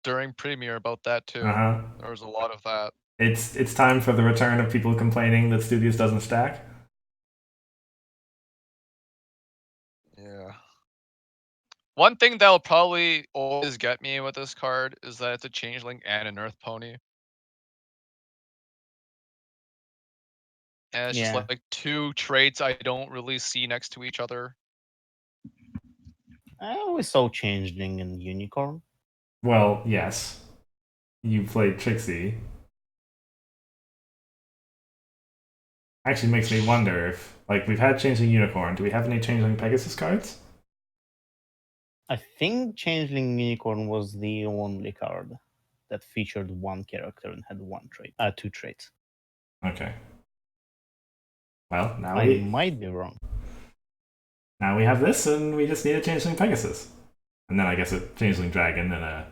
during Premiere about that too. Uh-huh. There was a lot of that. It's time for the return of people complaining that Studious doesn't stack. Yeah. One thing that'll probably always get me with this card is that it's a changeling and an earth pony. And it's just Yeah. like 2 traits I don't really see next to each other. I always saw Changeling and Unicorn. Well, yes. You played Trixie. Actually makes me wonder if, like, we've had Changeling Unicorn. Do we have any Changeling Pegasus cards? I think Changeling Unicorn was the only card that featured one character and had one trait, 2 traits. Okay. Well, now I we might be wrong. now we have this, and we just need a Changeling Pegasus, and then I guess a Changeling Dragon and a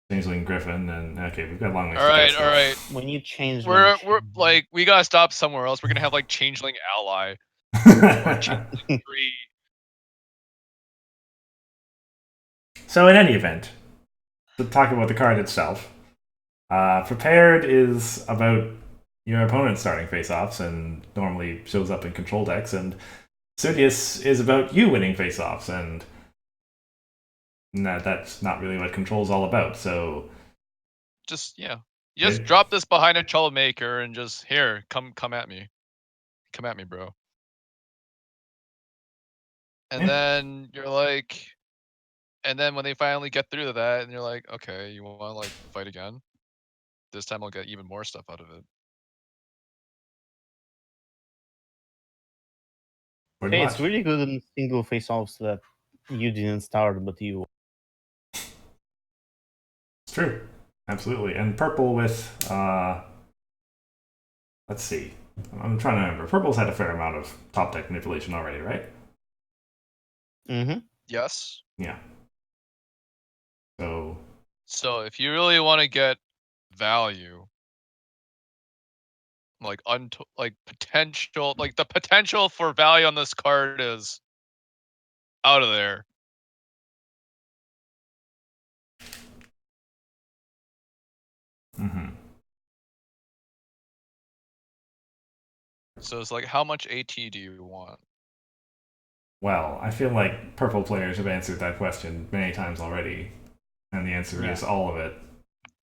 Changeling Griffin, and okay, we've got a long ways. All right. When you change, We're like we gotta stop somewhere else. We're gonna have like changeling ally. or three. So in any event, to talk about the card itself, prepared is about your opponent starting face-offs and normally shows up in control decks, and Studious is about you winning face-offs, and that's not really what control's all about. So Just drop this behind a troublemaker and just here, come at me, bro. And then you're like, and then when they finally get through to that, and you're like, okay, you want to like fight again? This time I'll get even more stuff out of it. pretty Hey, much. it's really good in single face-offs that you didn't start, but you. It's true, absolutely. And purple with let's see, I'm trying to remember. Purple's had a fair amount of top deck manipulation already, right? Mm-hmm. Yes. Yeah. So if you really want to get value, like potential, like the potential for value on this card is out of there. mm-hmm. So it's like, how much AT do you want? Well, I feel like purple players have answered that question many times already, and the answer is all of it.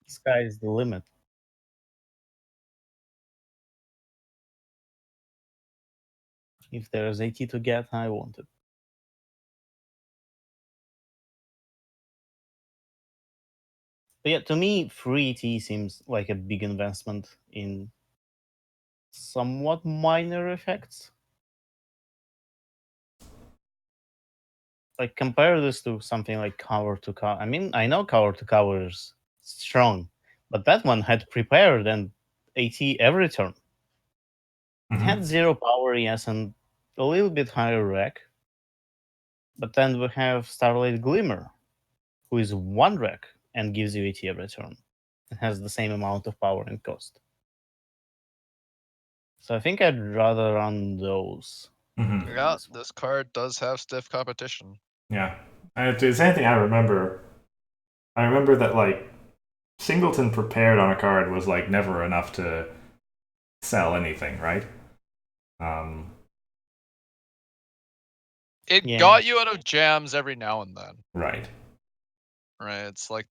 Sky is the limit. If there's AT to get, I want it. But yeah, to me, free AT seems like a big investment in somewhat minor effects. Like, compare this to something like cover to cover. I mean, I know cover to cover is strong, but that one had prepared and AT every turn. It had 0 power, yes, and a little bit higher rec. But then we have Starlight Glimmer, who is 1 rec and gives you AT every turn. It has the same amount of power and cost. So I think I'd rather run those. Mm-hmm. Yeah, this card does have stiff competition. Yeah. And if there's anything I remember that like Singleton prepared on a card was like never enough to sell anything, right? It got you out of jams every now and then. Right. Right. It's like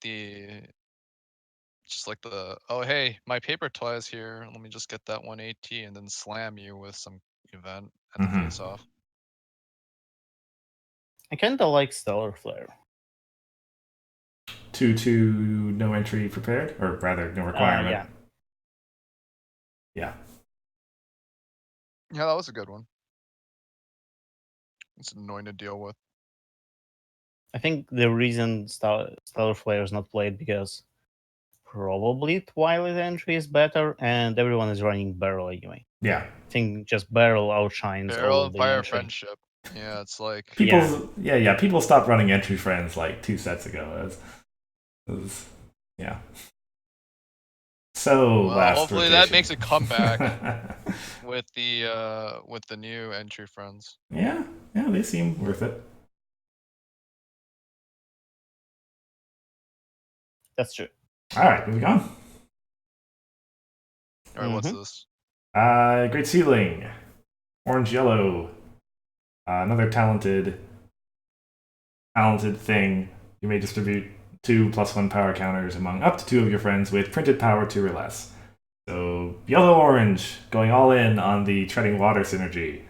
oh hey, my paper toy is here. Let me just get that 180 and then slam you with some event at the face off. I kinda like Stellar Flare. 2/2 no entry prepared, or rather no requirement. Yeah. Yeah. Yeah, that was a good one. It's annoying to deal with. I think the reason Stellar Flare is not played because probably Twilight Entry is better, and everyone is running Barrel anyway. Yeah. I think just Barrel outshines Barrel all and of the Fire entry. Friendship. Yeah, it's like people stopped running entry friends like 2 sets ago. Yeah. So last hopefully rotation. that makes a comeback with the new entry friends. Yeah, they seem worth it. That's true. All right, moving on. All right, what's this? Great Ceiling, orange yellow, another talented thing. You may distribute 2 +1 power counters among up to 2 of your friends with printed power 2 or less. So yellow orange going all in on the treading water synergy,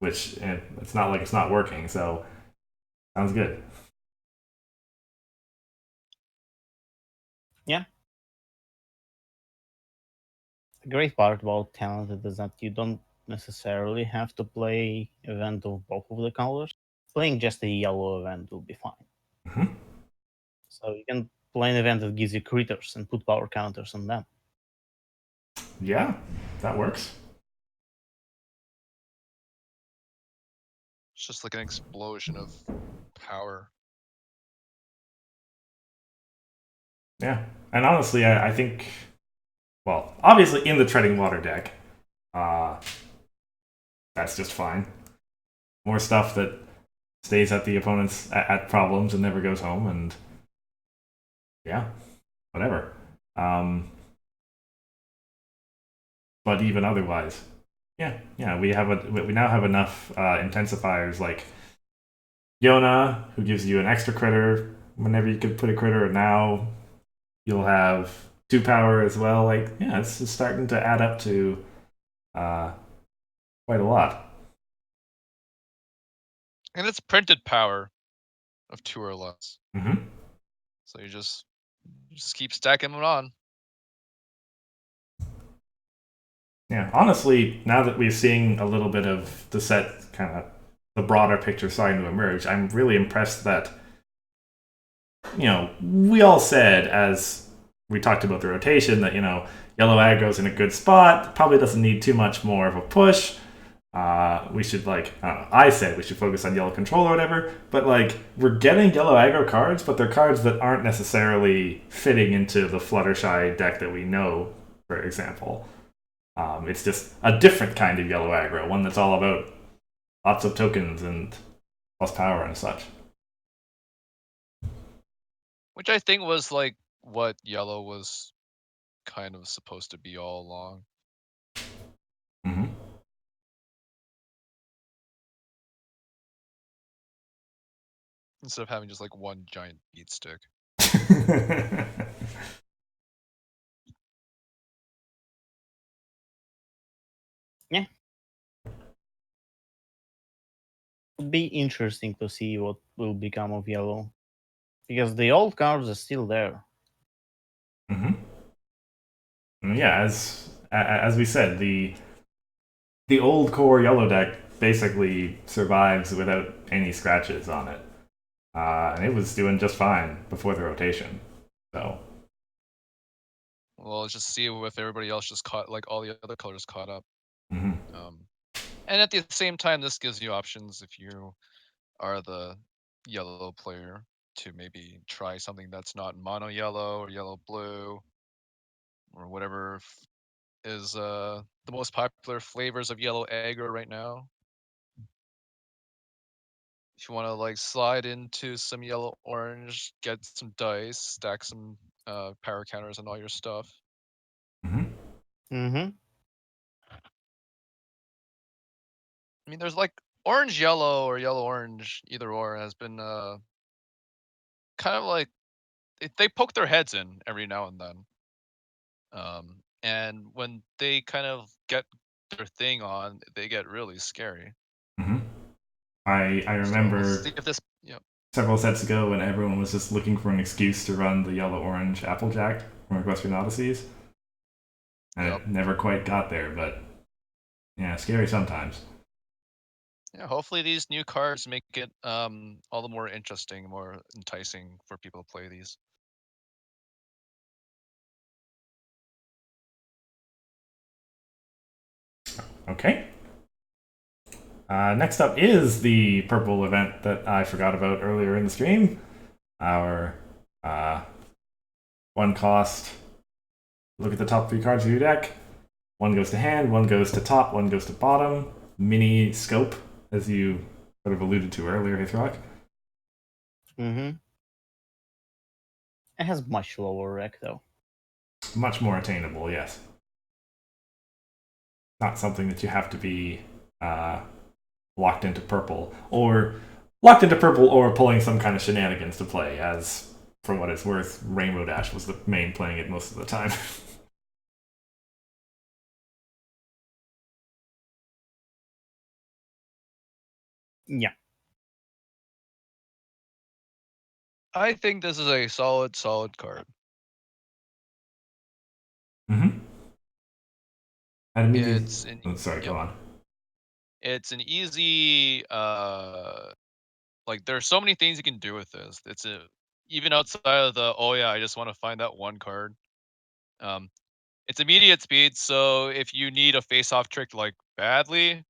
which it's not like it's not working. So sounds good. Yeah. The great part about Talented is that you don't necessarily have to play event of both of the colors. Playing just a yellow event will be fine. So you can play an event that gives you critters and put power counters on them. Yeah, that works. It's just like an explosion of power. Yeah, and honestly, I think, well, obviously in the treading water deck, that's just fine. More stuff that stays at the opponent's at problems and never goes home, and yeah, whatever. But even otherwise, yeah, we now have enough intensifiers like Yona, who gives you an extra critter whenever you could put a critter. Now you'll have 2 power as well. Like, yeah, it's starting to add up to uh, quite a lot. And it's printed power of 2 or less. Mm-hmm. So you just keep stacking them on. Yeah, honestly, now that we're seeing a little bit of the set, kind of the broader picture starting to emerge, I'm really impressed that, we all said as we talked about the rotation that, yellow aggro's in a good spot, probably doesn't need too much more of a push. We should, I don't know, I said we should focus on yellow control or whatever, but we're getting yellow aggro cards, but they're cards that aren't necessarily fitting into the Fluttershy deck that we know, for example. It's just a different kind of yellow aggro, one that's all about lots of tokens and plus power and such. Which I think was what yellow was kind of supposed to be all along. Mm-hmm. Instead of having just one giant beat stick. Yeah. It'd be interesting to see what will become of yellow. Because the old cards are still there. Mm-hmm. Yeah, as we said, the old core yellow deck basically survives without any scratches on it. And it was doing just fine before the rotation. So. Well, let's just see if everybody else just caught, all the other colors caught up. Mm-hmm. And at the same time, this gives you options if you are the yellow player to maybe try something that's not mono yellow or yellow blue or whatever is the most popular flavors of yellow aggro right now. If you want to slide into some yellow orange, get some dice, stack some power counters on all your stuff. Mm-hmm. Mm-hmm. I mean, there's orange yellow or yellow orange, either or has been kind of they poke their heads in every now and then. And when they kind of get their thing on, they get really scary. Mm-hmm. I So we'll remember see if this. Yeah. several sets ago when everyone was just looking for an excuse to run the yellow orange Applejack from Equestrian Odysseys, and Yep. it never quite got there. But yeah, scary sometimes. Yeah. Hopefully these new cards make it all the more interesting, more enticing for people to play these. Okay. Next up is the purple event that I forgot about earlier in the stream. Our 1 cost. Look at the top 3 cards of your deck. 1 goes to hand, 1 goes to top, 1 goes to bottom. Mini scope, as you sort of alluded to earlier, Hithroc. Mm-hmm. It has much lower rec though. Much more attainable, yes. Not something that you have to be locked into purple or pulling some kind of shenanigans to play, as for what it's worth, Rainbow Dash was the main playing it most of the time. Yeah. I think this is a solid card. Mm-hmm. It's an sorry, yep. go on. It's an easy there's so many things you can do with this. It's even outside of the I just want to find that one card. It's immediate speed, so if you need a face-off trick badly,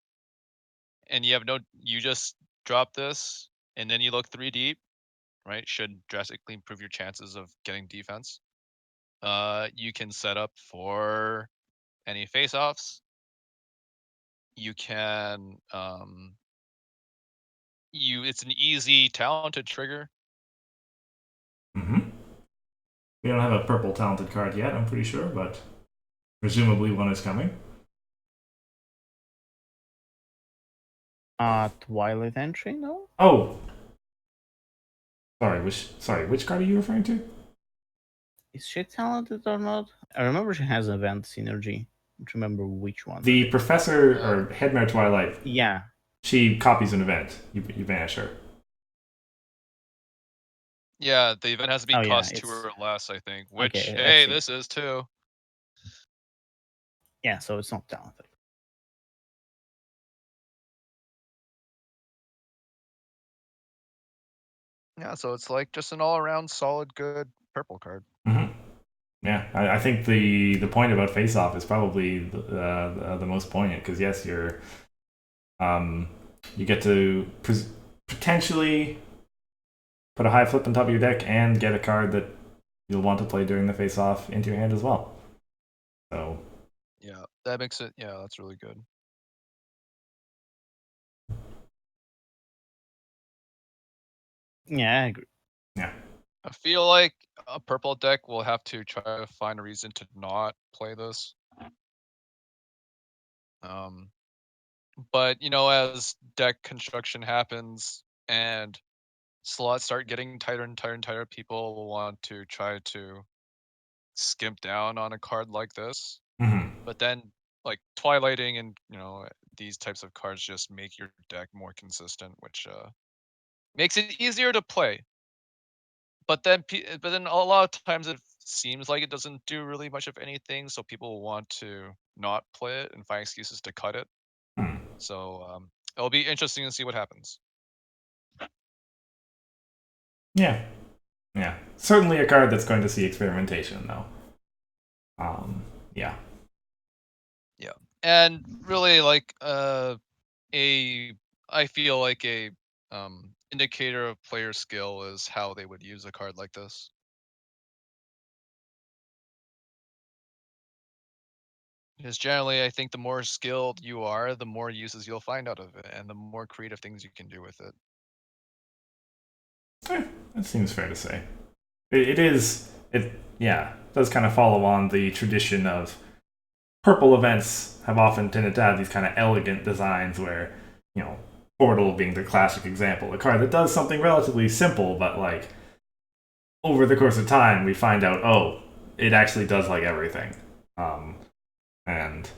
and you just drop this, and then you look 3 deep, right? Should drastically improve your chances of getting defense. You can set up for any face-offs. you can it's an easy talented trigger. Mm-hmm. We don't have a purple talented card yet, I'm pretty sure, but presumably one is coming. Twilight Entry, no? Oh, which card are you referring to? Is she talented or not? I remember she has event synergy. I don't remember which one. The Professor or Headmare Twilight. Yeah. She copies an event. You banish her. Yeah, the event has to be Oh, yeah, cost 2 it's- or less, I think. Which, Okay, I hey, see. this is too. Yeah, so it's not talented. Yeah, so it's like just an all-around solid good purple card. Mm-hmm. Yeah, I think the point about face off is probably the most poignant because yes, you get to potentially put a high flip on top of your deck and get a card that you'll want to play during the face off into your hand as well. So yeah, that makes it. Yeah, that's really good. Yeah, I agree. Yeah. I feel like a purple deck will have to try to find a reason to not play this. But as deck construction happens and slots start getting tighter and tighter and tighter, people will want to try to skimp down on a card like this. Mm-hmm. But then, like twilighting and these types of cards just make your deck more consistent, which makes it easier to play. But then a lot of times it seems like it doesn't do really much of anything, so people will want to not play it and find excuses to cut it. Hmm. So it'll be interesting to see what happens. Yeah. Yeah. Certainly a card that's going to see experimentation, though. Yeah. Yeah, and really like I feel like a indicator of player skill is how they would use a card like this. Because generally, I think the more skilled you are, the more uses you'll find out of it, and the more creative things you can do with it. That seems fair to say. It is. It does kind of follow on the tradition of purple events have often tended to have these kind of elegant designs where, Portal being the classic example, a card that does something relatively simple, but like over the course of time, we find out, oh, it actually does like everything. And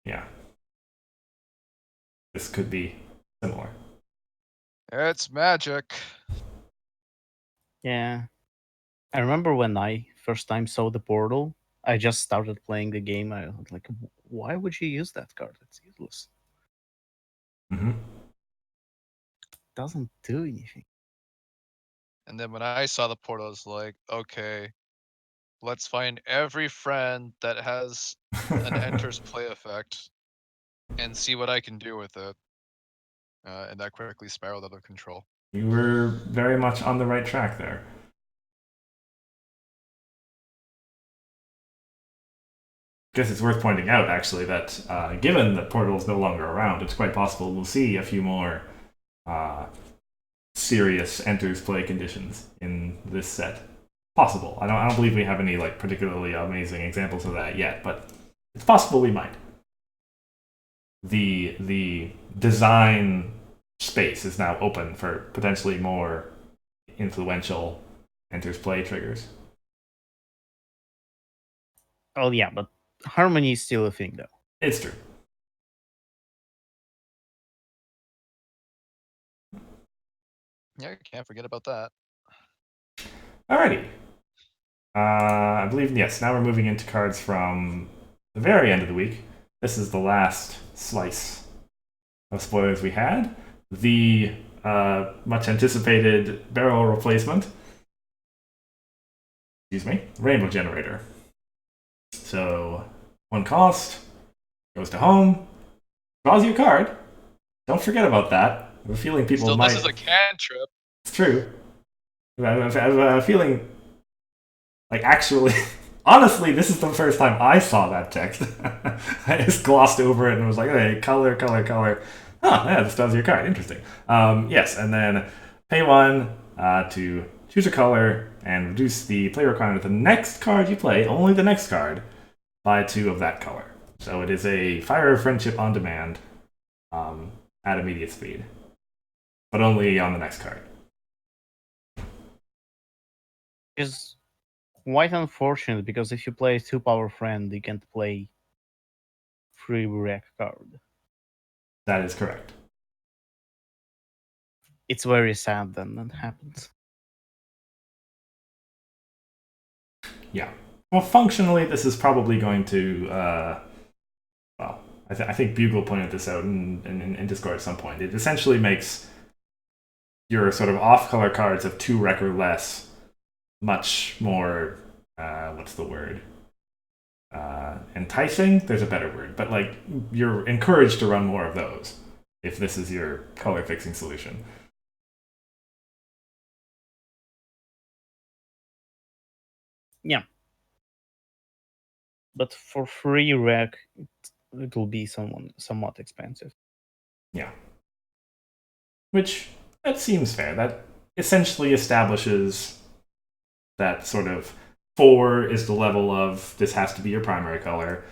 yeah, this could be similar. It's magic. Yeah. I remember when I first time saw the portal, I just started playing the game. I was like, why would you use that card? It's useless. Mm-hmm. Doesn't do anything. And then when I saw the portal, I was like, okay, let's find every friend that has an enters play effect and see what I can do with it. And that quickly spiraled out of control. You were very much on the right track there. I guess it's worth pointing out, actually, that given that Portal is no longer around, it's quite possible we'll see a few more serious enters play conditions in this set. Possible. I don't believe we have any like particularly amazing examples of that yet, but it's possible we might. The design space is now open for potentially more influential enters play triggers. Oh yeah, but harmony is still a thing though. It's true. Yeah, can't forget about that. Alrighty. I believe, yes, now we're moving into cards from the very end of the week. This is the last slice of spoilers we had. The much anticipated barrel replacement. Excuse me, Rainbow Generator. So, one cost, goes to home, draws you a card. Don't forget about that. I have a feeling people Still, might. this is a cantrip. It's true. I have a feeling, like, actually honestly, this is the first time I saw that text. I just glossed over it and was like, "Hey, color, color, color." Oh, yeah, this does your card. Interesting. Yes, and then pay 1 to choose a color and reduce the play requirement of the next card you play, only the next card, by 2 of that color. So it is a Fire of Friendship on demand at immediate speed, but only on the next card. Is quite unfortunate because if you play a 2-power friend, you can't play free rec card. That is correct. It's very sad then that happens. Yeah. Well, functionally, this is probably going to. Well, I think Bugle pointed this out in Discord at some point. It essentially makes your sort of off-color cards of 2 rec or less much more. What's the word? Enticing. There's a better word, but like you're encouraged to run more of those if this is your color fixing solution. Yeah. But for free rec, it will be somewhat expensive. Yeah. Which, that seems fair. That essentially establishes that sort of 4 is the level of this has to be your primary color,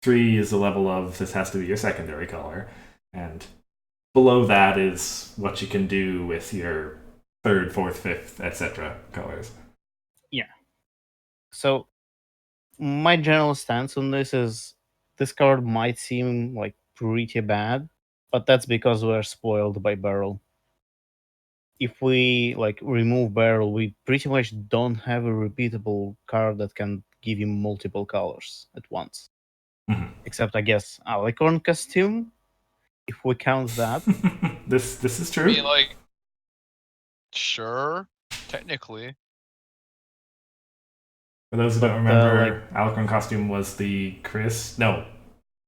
3 is the level of this has to be your secondary color, and below that is what you can do with your 3rd, 4th, 5th, etc. colors. Yeah. So my general stance on this is this card might seem like pretty bad, but that's because we're spoiled by Barrel. If we like remove Barrel, we pretty much don't have a repeatable card that can give you multiple colors at once. Mhm. Except, I guess, Alicorn Costume, if we count that. This is I true. mean, like, sure, technically. For those who don't But, remember, Alicorn Costume was the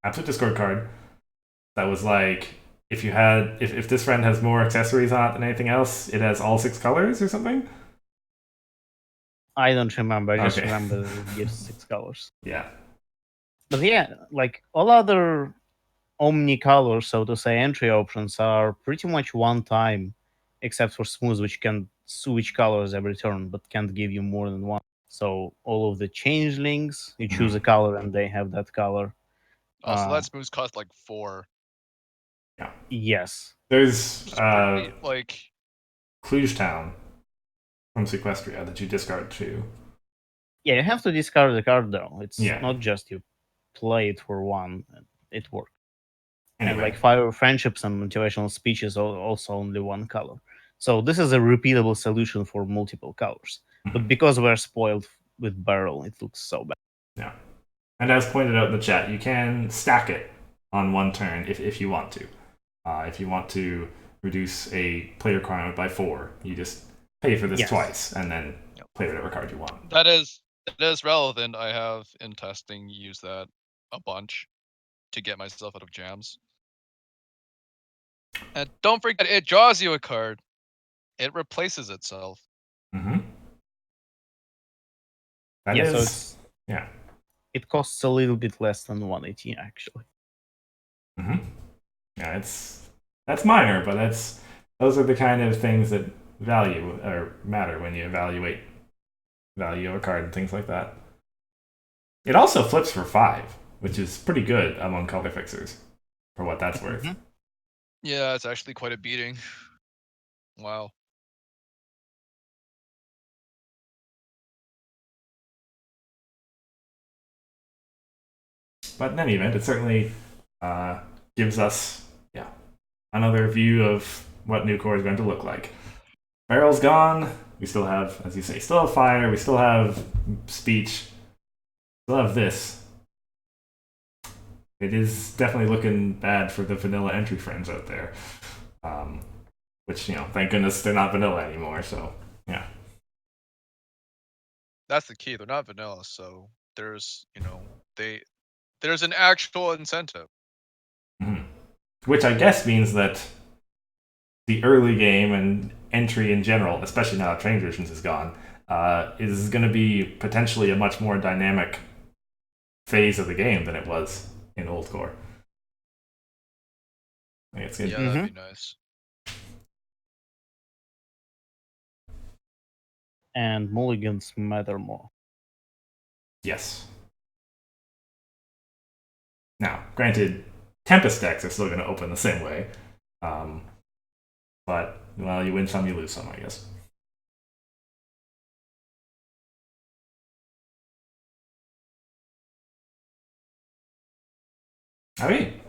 Absolute Discord card that was like if this friend has more accessories on it than anything else, it has all 6 colors or something. I don't remember. I just Okay. remember that it gives 6 colors. Yeah. But yeah, like all other omnicolor, so to say, entry options are pretty much one time, except for Smooth, which can switch colors every turn, but can't give you more than one. So all of the changelings, you choose a color and they have that color. Also, that Smooth cost like 4. Yes. There's Pretty, like, Cluj Town from Sequestria that you discard too. Yeah, you have to discard the card though. It's Yeah. not just you play it for one, it works. Anyway. And like Fire of Friendships and Motivational Speeches are also only one color. So this is a repeatable solution for multiple colors. But because we're spoiled with Barrel, it looks so bad. Yeah. And as pointed out in the chat, you can stack it on one turn if you want to. If you want to reduce a play requirement by 4, you just pay for this twice and then play whatever card you want. That is relevant. I have in testing used that a bunch to get myself out of jams. And don't forget, it draws you a card. It replaces itself. Mm-hmm. So it's, yeah. It costs a little bit less than 180 actually. Mm-hmm. Yeah, that's minor, but those are the kind of things that value or matter when you evaluate value of a card and things like that. It also flips for 5, which is pretty good among color fixers, for what that's worth. Yeah, it's actually quite a beating. Wow. But in any event, it certainly gives us another view of what new core is going to look like. Barrel's gone. We still have, as you say, still have fire. We still have speech. Still have this. It is definitely looking bad for the vanilla entry friends out there. Which, thank goodness they're not vanilla anymore. So, yeah. That's the key. They're not vanilla, so there's, there's an actual incentive. Mm-hmm. Which I guess means that the early game and entry in general, especially now that Train Versions is gone, is going to be potentially a much more dynamic phase of the game than it was in Old Core. I think it's good. Yeah, that'd be nice. And mulligans matter more. Yes. Now, granted, Tempest decks are still going to open the same way. But, well, you win some, you lose some, I guess. Okay.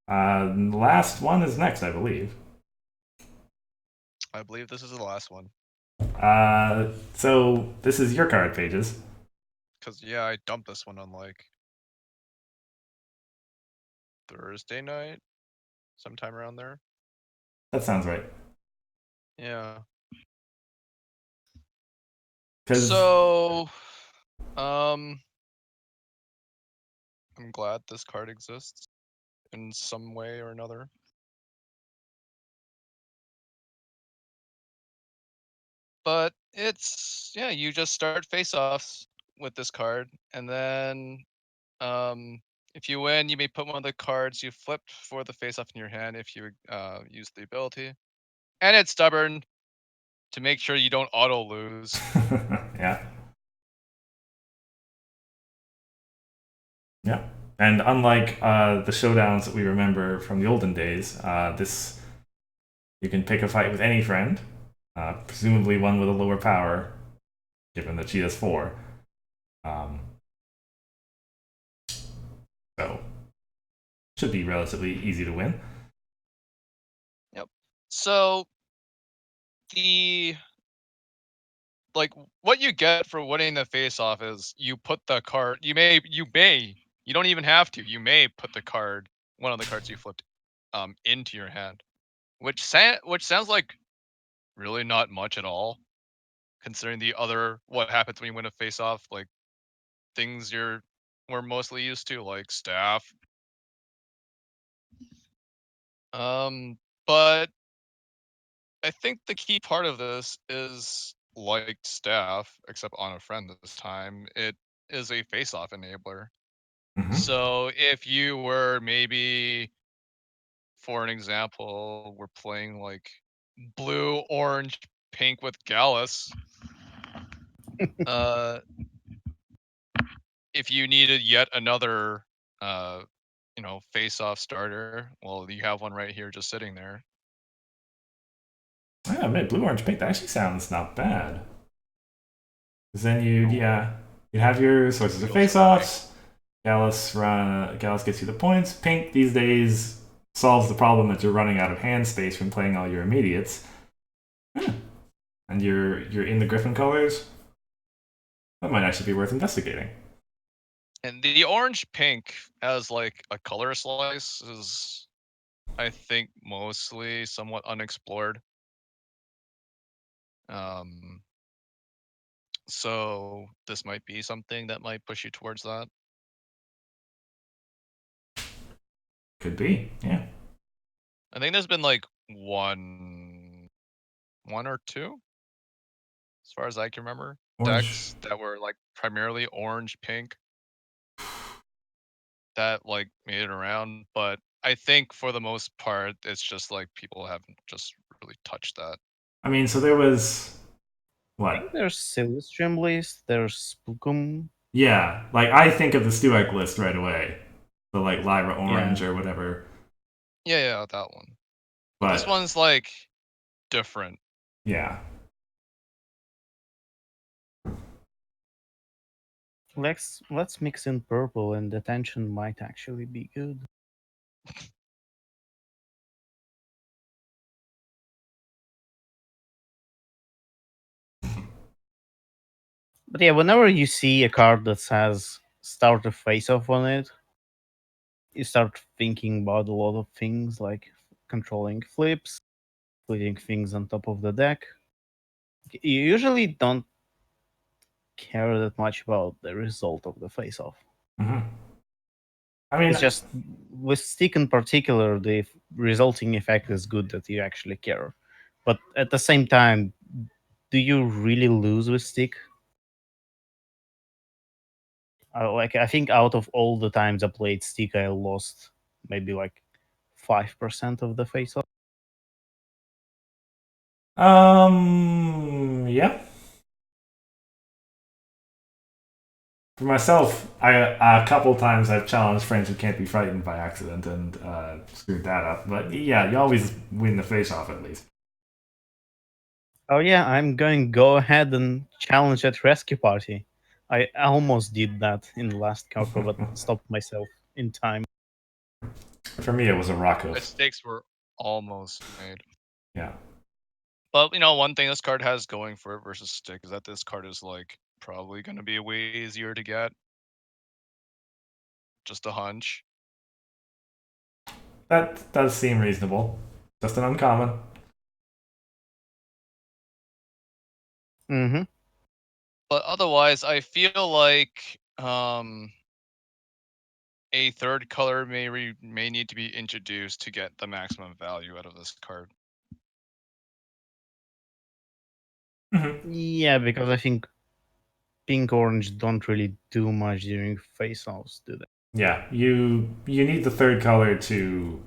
The last one is next, I believe. I believe this is the last one. So this is your card pages. Cause yeah, I dumped this one on like Thursday night, sometime around there. That sounds right. Yeah. 'Cause- So, I'm glad this card exists in some way or another. But it's, yeah, you just start face-offs with this card, and then if you win, you may put one of the cards you flipped for the face-off in your hand if you use the ability. And it's stubborn to make sure you don't auto lose. yeah. Yeah. And unlike the showdowns that we remember from the olden days, this you can pick a fight with any friend, presumably one with a lower power, given that she has 4. So should be relatively easy to win. Yep. So the what you get for winning the face-off is you put the card. You don't even have to. You may put the card, one of the cards you flipped, into your hand, which sounds like really not much at all, considering the other what happens when you win a face-off, like things we're mostly used to, like staff. But I think the key part of this is like staff, except on a friend this time. It is a face-off enabler. Mm-hmm. So if you were maybe, for an example, we're playing like blue, orange, pink with Gallus. If you needed yet another, face-off starter, well, you have one right here just sitting there. Yeah, man, blue, orange, pink. That actually sounds not bad. Because then you have your sources of face-offs. Gallus gets you the points. Pink these days solves the problem that you're running out of hand space from playing all your immediates. And you're in the Griffin colors. That might actually be worth investigating. And the orange pink as like a color slice is, I think, mostly somewhat unexplored. So this might be something that might push you towards that. Could be, yeah. I think there's been like one or two, as far as I can remember, decks that were like primarily orange pink that like made it around. But I think for the most part, it's just like people haven't just really touched that. I mean, so there was I think what? there's Silvestream list, there's Spookum. Yeah, like I think of the Stuek list right away. The like Lyra Orange or whatever. Yeah, that one. But this one's like different. Yeah. Let's mix in purple, and detention might actually be good. But yeah, whenever you see a card that says start a face-off on it, you start thinking about a lot of things like controlling flips, putting things on top of the deck. You usually don't care that much about the result of the face-off. Mm-hmm. I mean, It's just with stick in particular, the resulting effect is good that you actually care. But at the same time, do you really lose with stick? I think out of all the times I played Stick, I lost maybe like 5% of the face-off. Yeah. For myself, a couple times I've challenged friends who can't be frightened by accident and screwed that up. But yeah, you always win the face-off at least. Oh yeah, I'm going to go ahead and challenge that rescue party. I almost did that in the last Cowper, but stopped myself in time. For me, it was a rock The hoof. stakes were almost made. Yeah. But one thing this card has going for it versus Stick is that this card is like probably going to be way easier to get. Just a hunch. That does seem reasonable. Just an uncommon. Mm-hmm. But otherwise, I feel like a third color may need to be introduced to get the maximum value out of this card. Mm-hmm. Yeah, because I think pink orange don't really do much during face-offs, do they? Yeah, you need the third color to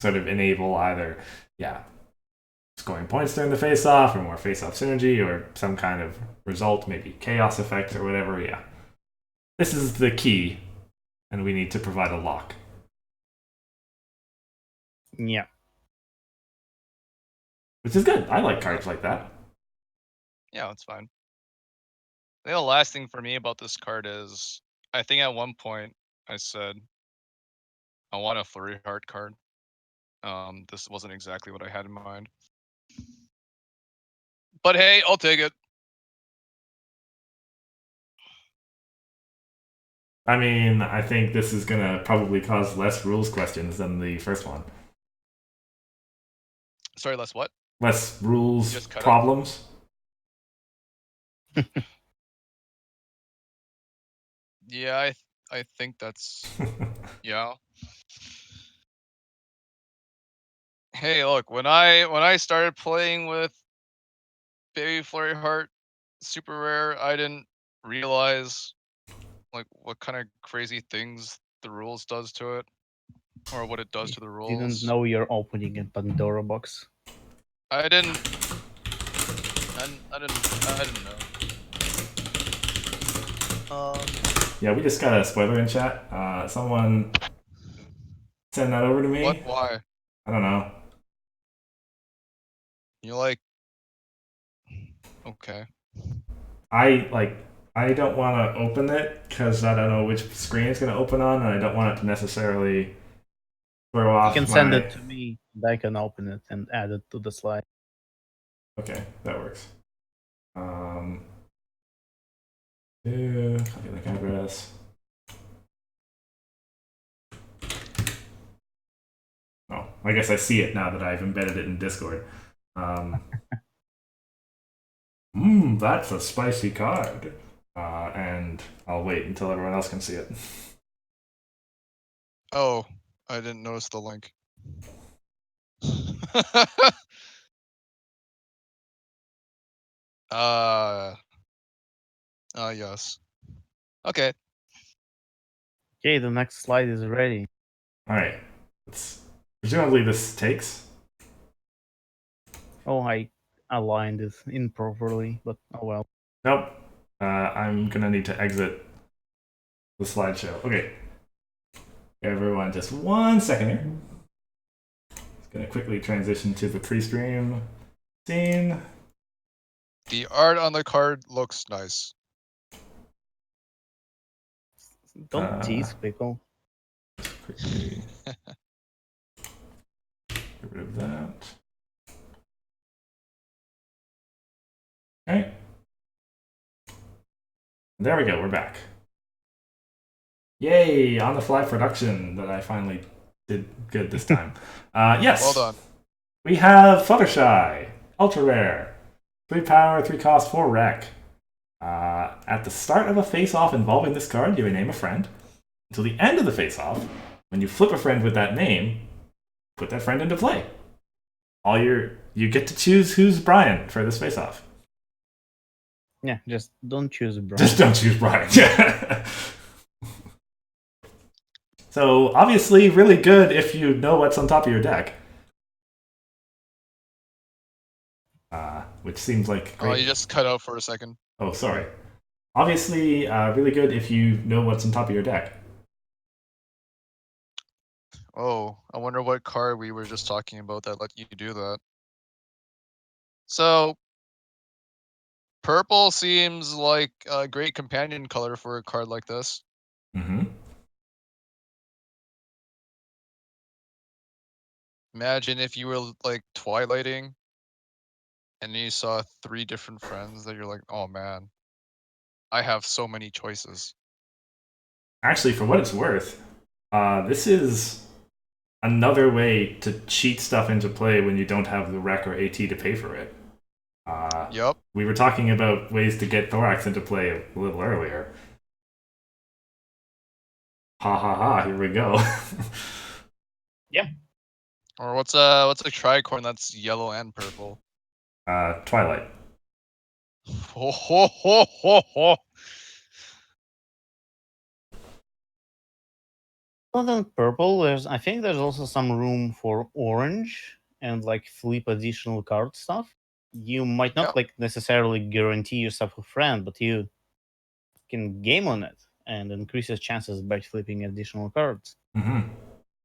sort of enable either, yeah, scoring points during the face-off or more face-off synergy or some kind of result, maybe chaos effect or whatever. Yeah, this is the key, and we need to provide a lock. Yeah. Which is good. I like cards like that. Yeah, that's fine. The last thing for me about this card is, I think at one point I said I want a Flurry Heart card. This wasn't exactly what I had in mind. But hey, I'll take it. I mean, I think this is gonna probably cause less rules questions than the first one. Sorry, less what? Less rules Just cut out. problems. Yeah, I think that's yeah. Hey, look, when I started playing with Baby Flurry Heart super rare, I didn't realize like what kind of crazy things the rules does to it, or what it does to the Didn't rules. know you're opening a Pandora box. I didn't know. Yeah, we just got a spoiler in chat. Someone send that over to me. What? Why? I don't know. You're like, okay. I don't want to open it because I don't know which screen it's going to open on, and I don't want it to necessarily throw You off can send my. it to me, and I can open it and add it to the slide. Okay, that works. Copy link address. Oh, I guess I see it now that I've embedded it in Discord. That's a spicy card. And I'll wait until everyone else can see it. Oh, I didn't notice the link. Yes. Okay. Okay, the next slide is ready. All right. Presumably this takes. Oh, I aligned it improperly, but oh well. Nope. I'm gonna need to exit the slideshow. Okay. Everyone, just 1 second here. Just gonna quickly transition to the pre-stream scene. The art on the card looks nice. Don't tease, Pickle. Quickly get rid of that. Okay. There we go. We're back. Yay! On the fly production that I finally did good this time. Yes. Well done. We have Fluttershy, ultra rare, 3 power, 3 cost, 4 rec. At the start of a face-off involving this card, you may name a friend. Until the end of the face-off, when you flip a friend with that name, put that friend into play. You get to choose who's Brian for this face-off. Yeah, just don't choose Brian. Just don't choose Brian. Yeah. So obviously, really good if you know what's on top of your deck. Which seems like great. Oh, you just cut out for a second. Oh, sorry. Obviously, really good if you know what's on top of your deck. Oh, I wonder what card we were just talking about that let you do that. So, purple seems like a great companion color for a card like this. Mm-hmm. Imagine if you were like twilighting and you saw 3 different friends that you're like, oh man, I have so many choices. Actually, for what it's worth, this is another way to cheat stuff into play when you don't have the rec or AT to pay for it. Yep. We were talking about ways to get Thorax into play a little earlier. Ha ha ha, here we go. Yeah. Or what's a tricorn that's yellow and purple? Twilight. Ho ho ho ho ho. Other than purple, I think there's also some room for orange and like flip additional card stuff. You might not Yep. like necessarily guarantee yourself a friend, but you can game on it and increase your chances by flipping additional cards. Mm-hmm.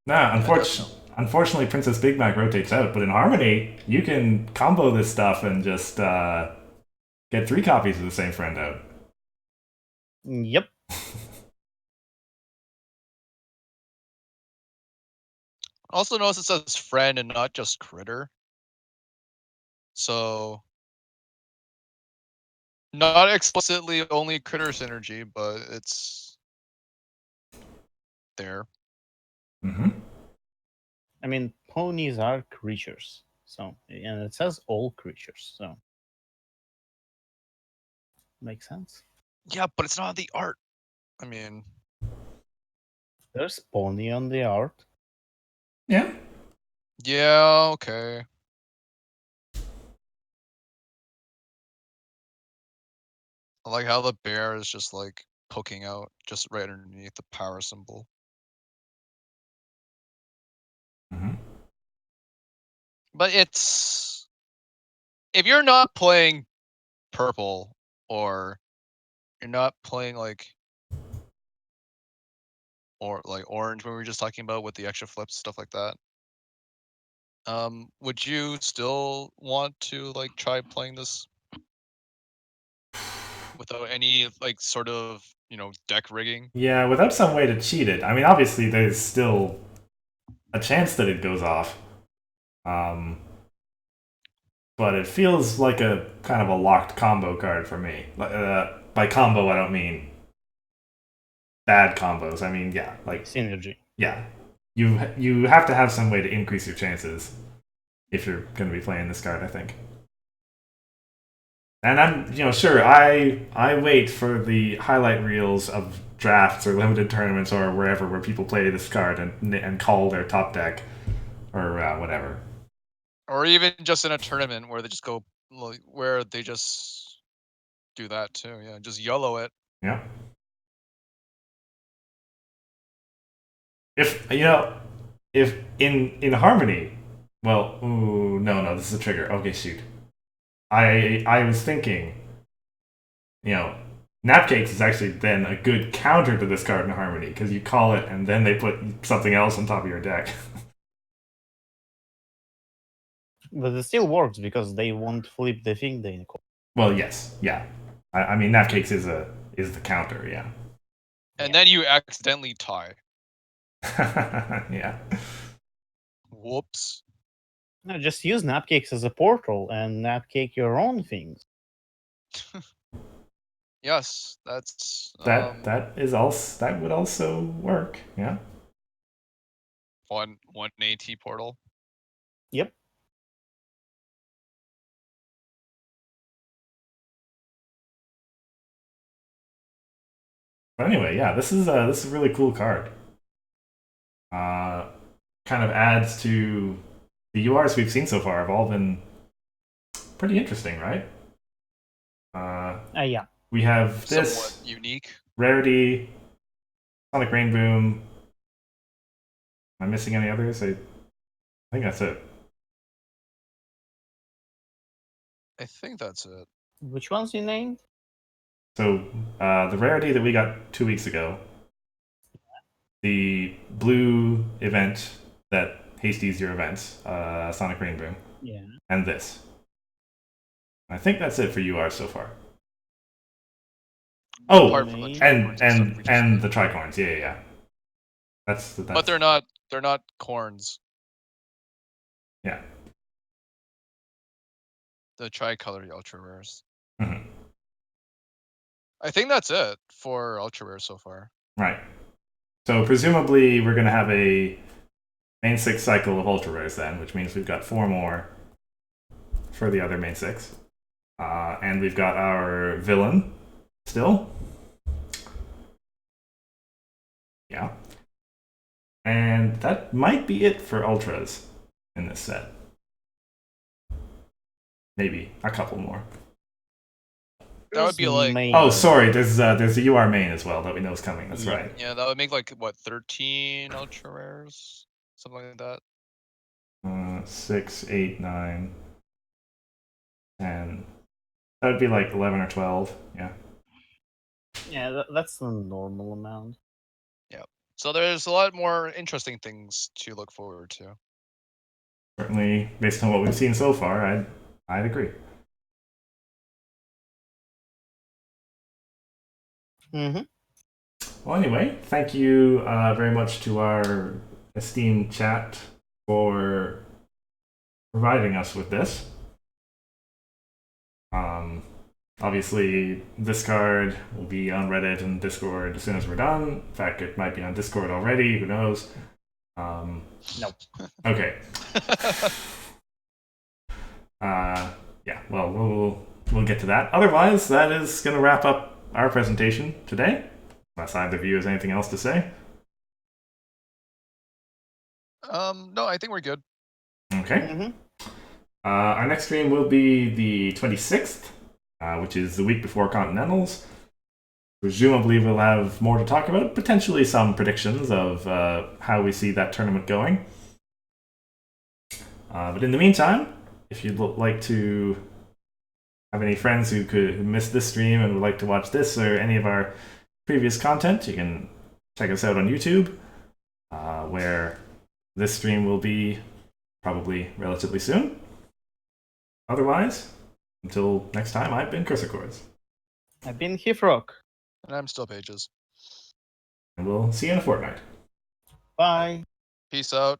Nah, Yeah, definitely. unfortunately, Princess Big Mac rotates out, but in Harmony, you can combo this stuff and just get 3 copies of the same friend out. Yep. Also notice it says friend and not just critter. So not explicitly only critter synergy, but it's there. Mm-hmm. I mean, ponies are creatures, so and it says all creatures, so makes sense. Yeah, but it's not the art. I mean, There's pony on the art. Yeah. yeah, okay. I like how the bear is just like poking out just right underneath the power symbol. Mm-hmm. But it's if you're not playing purple or you're not playing like or like orange when we were just talking about with the extra flips, stuff like that. Would you still want to like try playing this without any like sort of, deck rigging? Yeah, without some way to cheat it. I mean, obviously, there's still a chance that it goes off. Um, but it feels like a kind of a locked combo card for me. By combo, I don't mean bad combos. I mean, yeah, like Synergy. yeah, you have to have some way to increase your chances if you're going to be playing this card, I think. And I'm, sure, I wait for the highlight reels of drafts or limited tournaments or wherever where people play this card and call their top deck or whatever. Or even just in a tournament where they just go like where they just do that too. Yeah, just YOLO it. Yeah. If if in Harmony, well, ooh, no, this is a trigger. Okay, shoot. I was thinking, you know, Napcakes is actually then a good counter to this card in Harmony because you call it and then they put something else on top of your deck. But it still works because they won't flip the thing they call. Well, yes, yeah. I mean, Napcakes is the counter, yeah. And then you accidentally tie. Yeah. Whoops. No, just use Napcakes as a portal and Napcake your own things. Yes, that's That would also work, yeah. one AT portal. Yep. But anyway, yeah, this is a really cool card. Kind of adds to the URs we've seen so far have all been pretty interesting, right? Yeah. we have this Somewhat unique. rarity, Sonic Rain Boom. Am I missing any others? I think that's it. I think that's it. Which ones you named? So the rarity that we got 2 weeks ago, the blue event that hasties your events, Sonic Rain Boom, Yeah. and this. I think that's it for UR so far. Oh, Apart from the Maybe. tricorns stuff we just and did. the tricorns, yeah. That's But they're not corns. Yeah. The tricolor ultra rares. Mhm. I think that's it for ultra rares so far. Right. So presumably we're gonna have a main 6 cycle of ultra rares then, which means we've got 4 more for the other main 6. And we've got our villain still. Yeah. And that might be it for ultras in this set. Maybe a couple more. That would be like Main. Oh, sorry. There's a UR main as well that we know is coming. That's Yeah. right. Yeah, that would make like what 13 ultra rares, something like that. 6, 8, 9, 10. That would be like 11 or 12. Yeah. Yeah, that's the normal amount. So there's a lot more interesting things to look forward to. Certainly, based on what we've seen so far, I'd agree. Mm-hmm. Well, anyway, thank you very much to our esteemed chat for providing us with this. Obviously, this card will be on Reddit and Discord as soon as we're done. In fact, it might be on Discord already. Who knows? No. Okay. Yeah. Well, we'll get to that. Otherwise, that is going to wrap up our presentation today. Unless either of you has anything else to say. No, I think we're good. Okay. Mm-hmm. Our next stream will be the 26th, which is the week before Continentals. Presumably, we'll have more to talk about, potentially some predictions of how we see that tournament going. But in the meantime, if you'd like to have any friends who missed this stream and would like to watch this or any of our previous content, you can check us out on YouTube, where this stream will be probably relatively soon. Otherwise, until next time, I've been Cursedchords. I've been Hithroc. And I'm still Pages. And we'll see you in a fortnight. Bye. Peace out.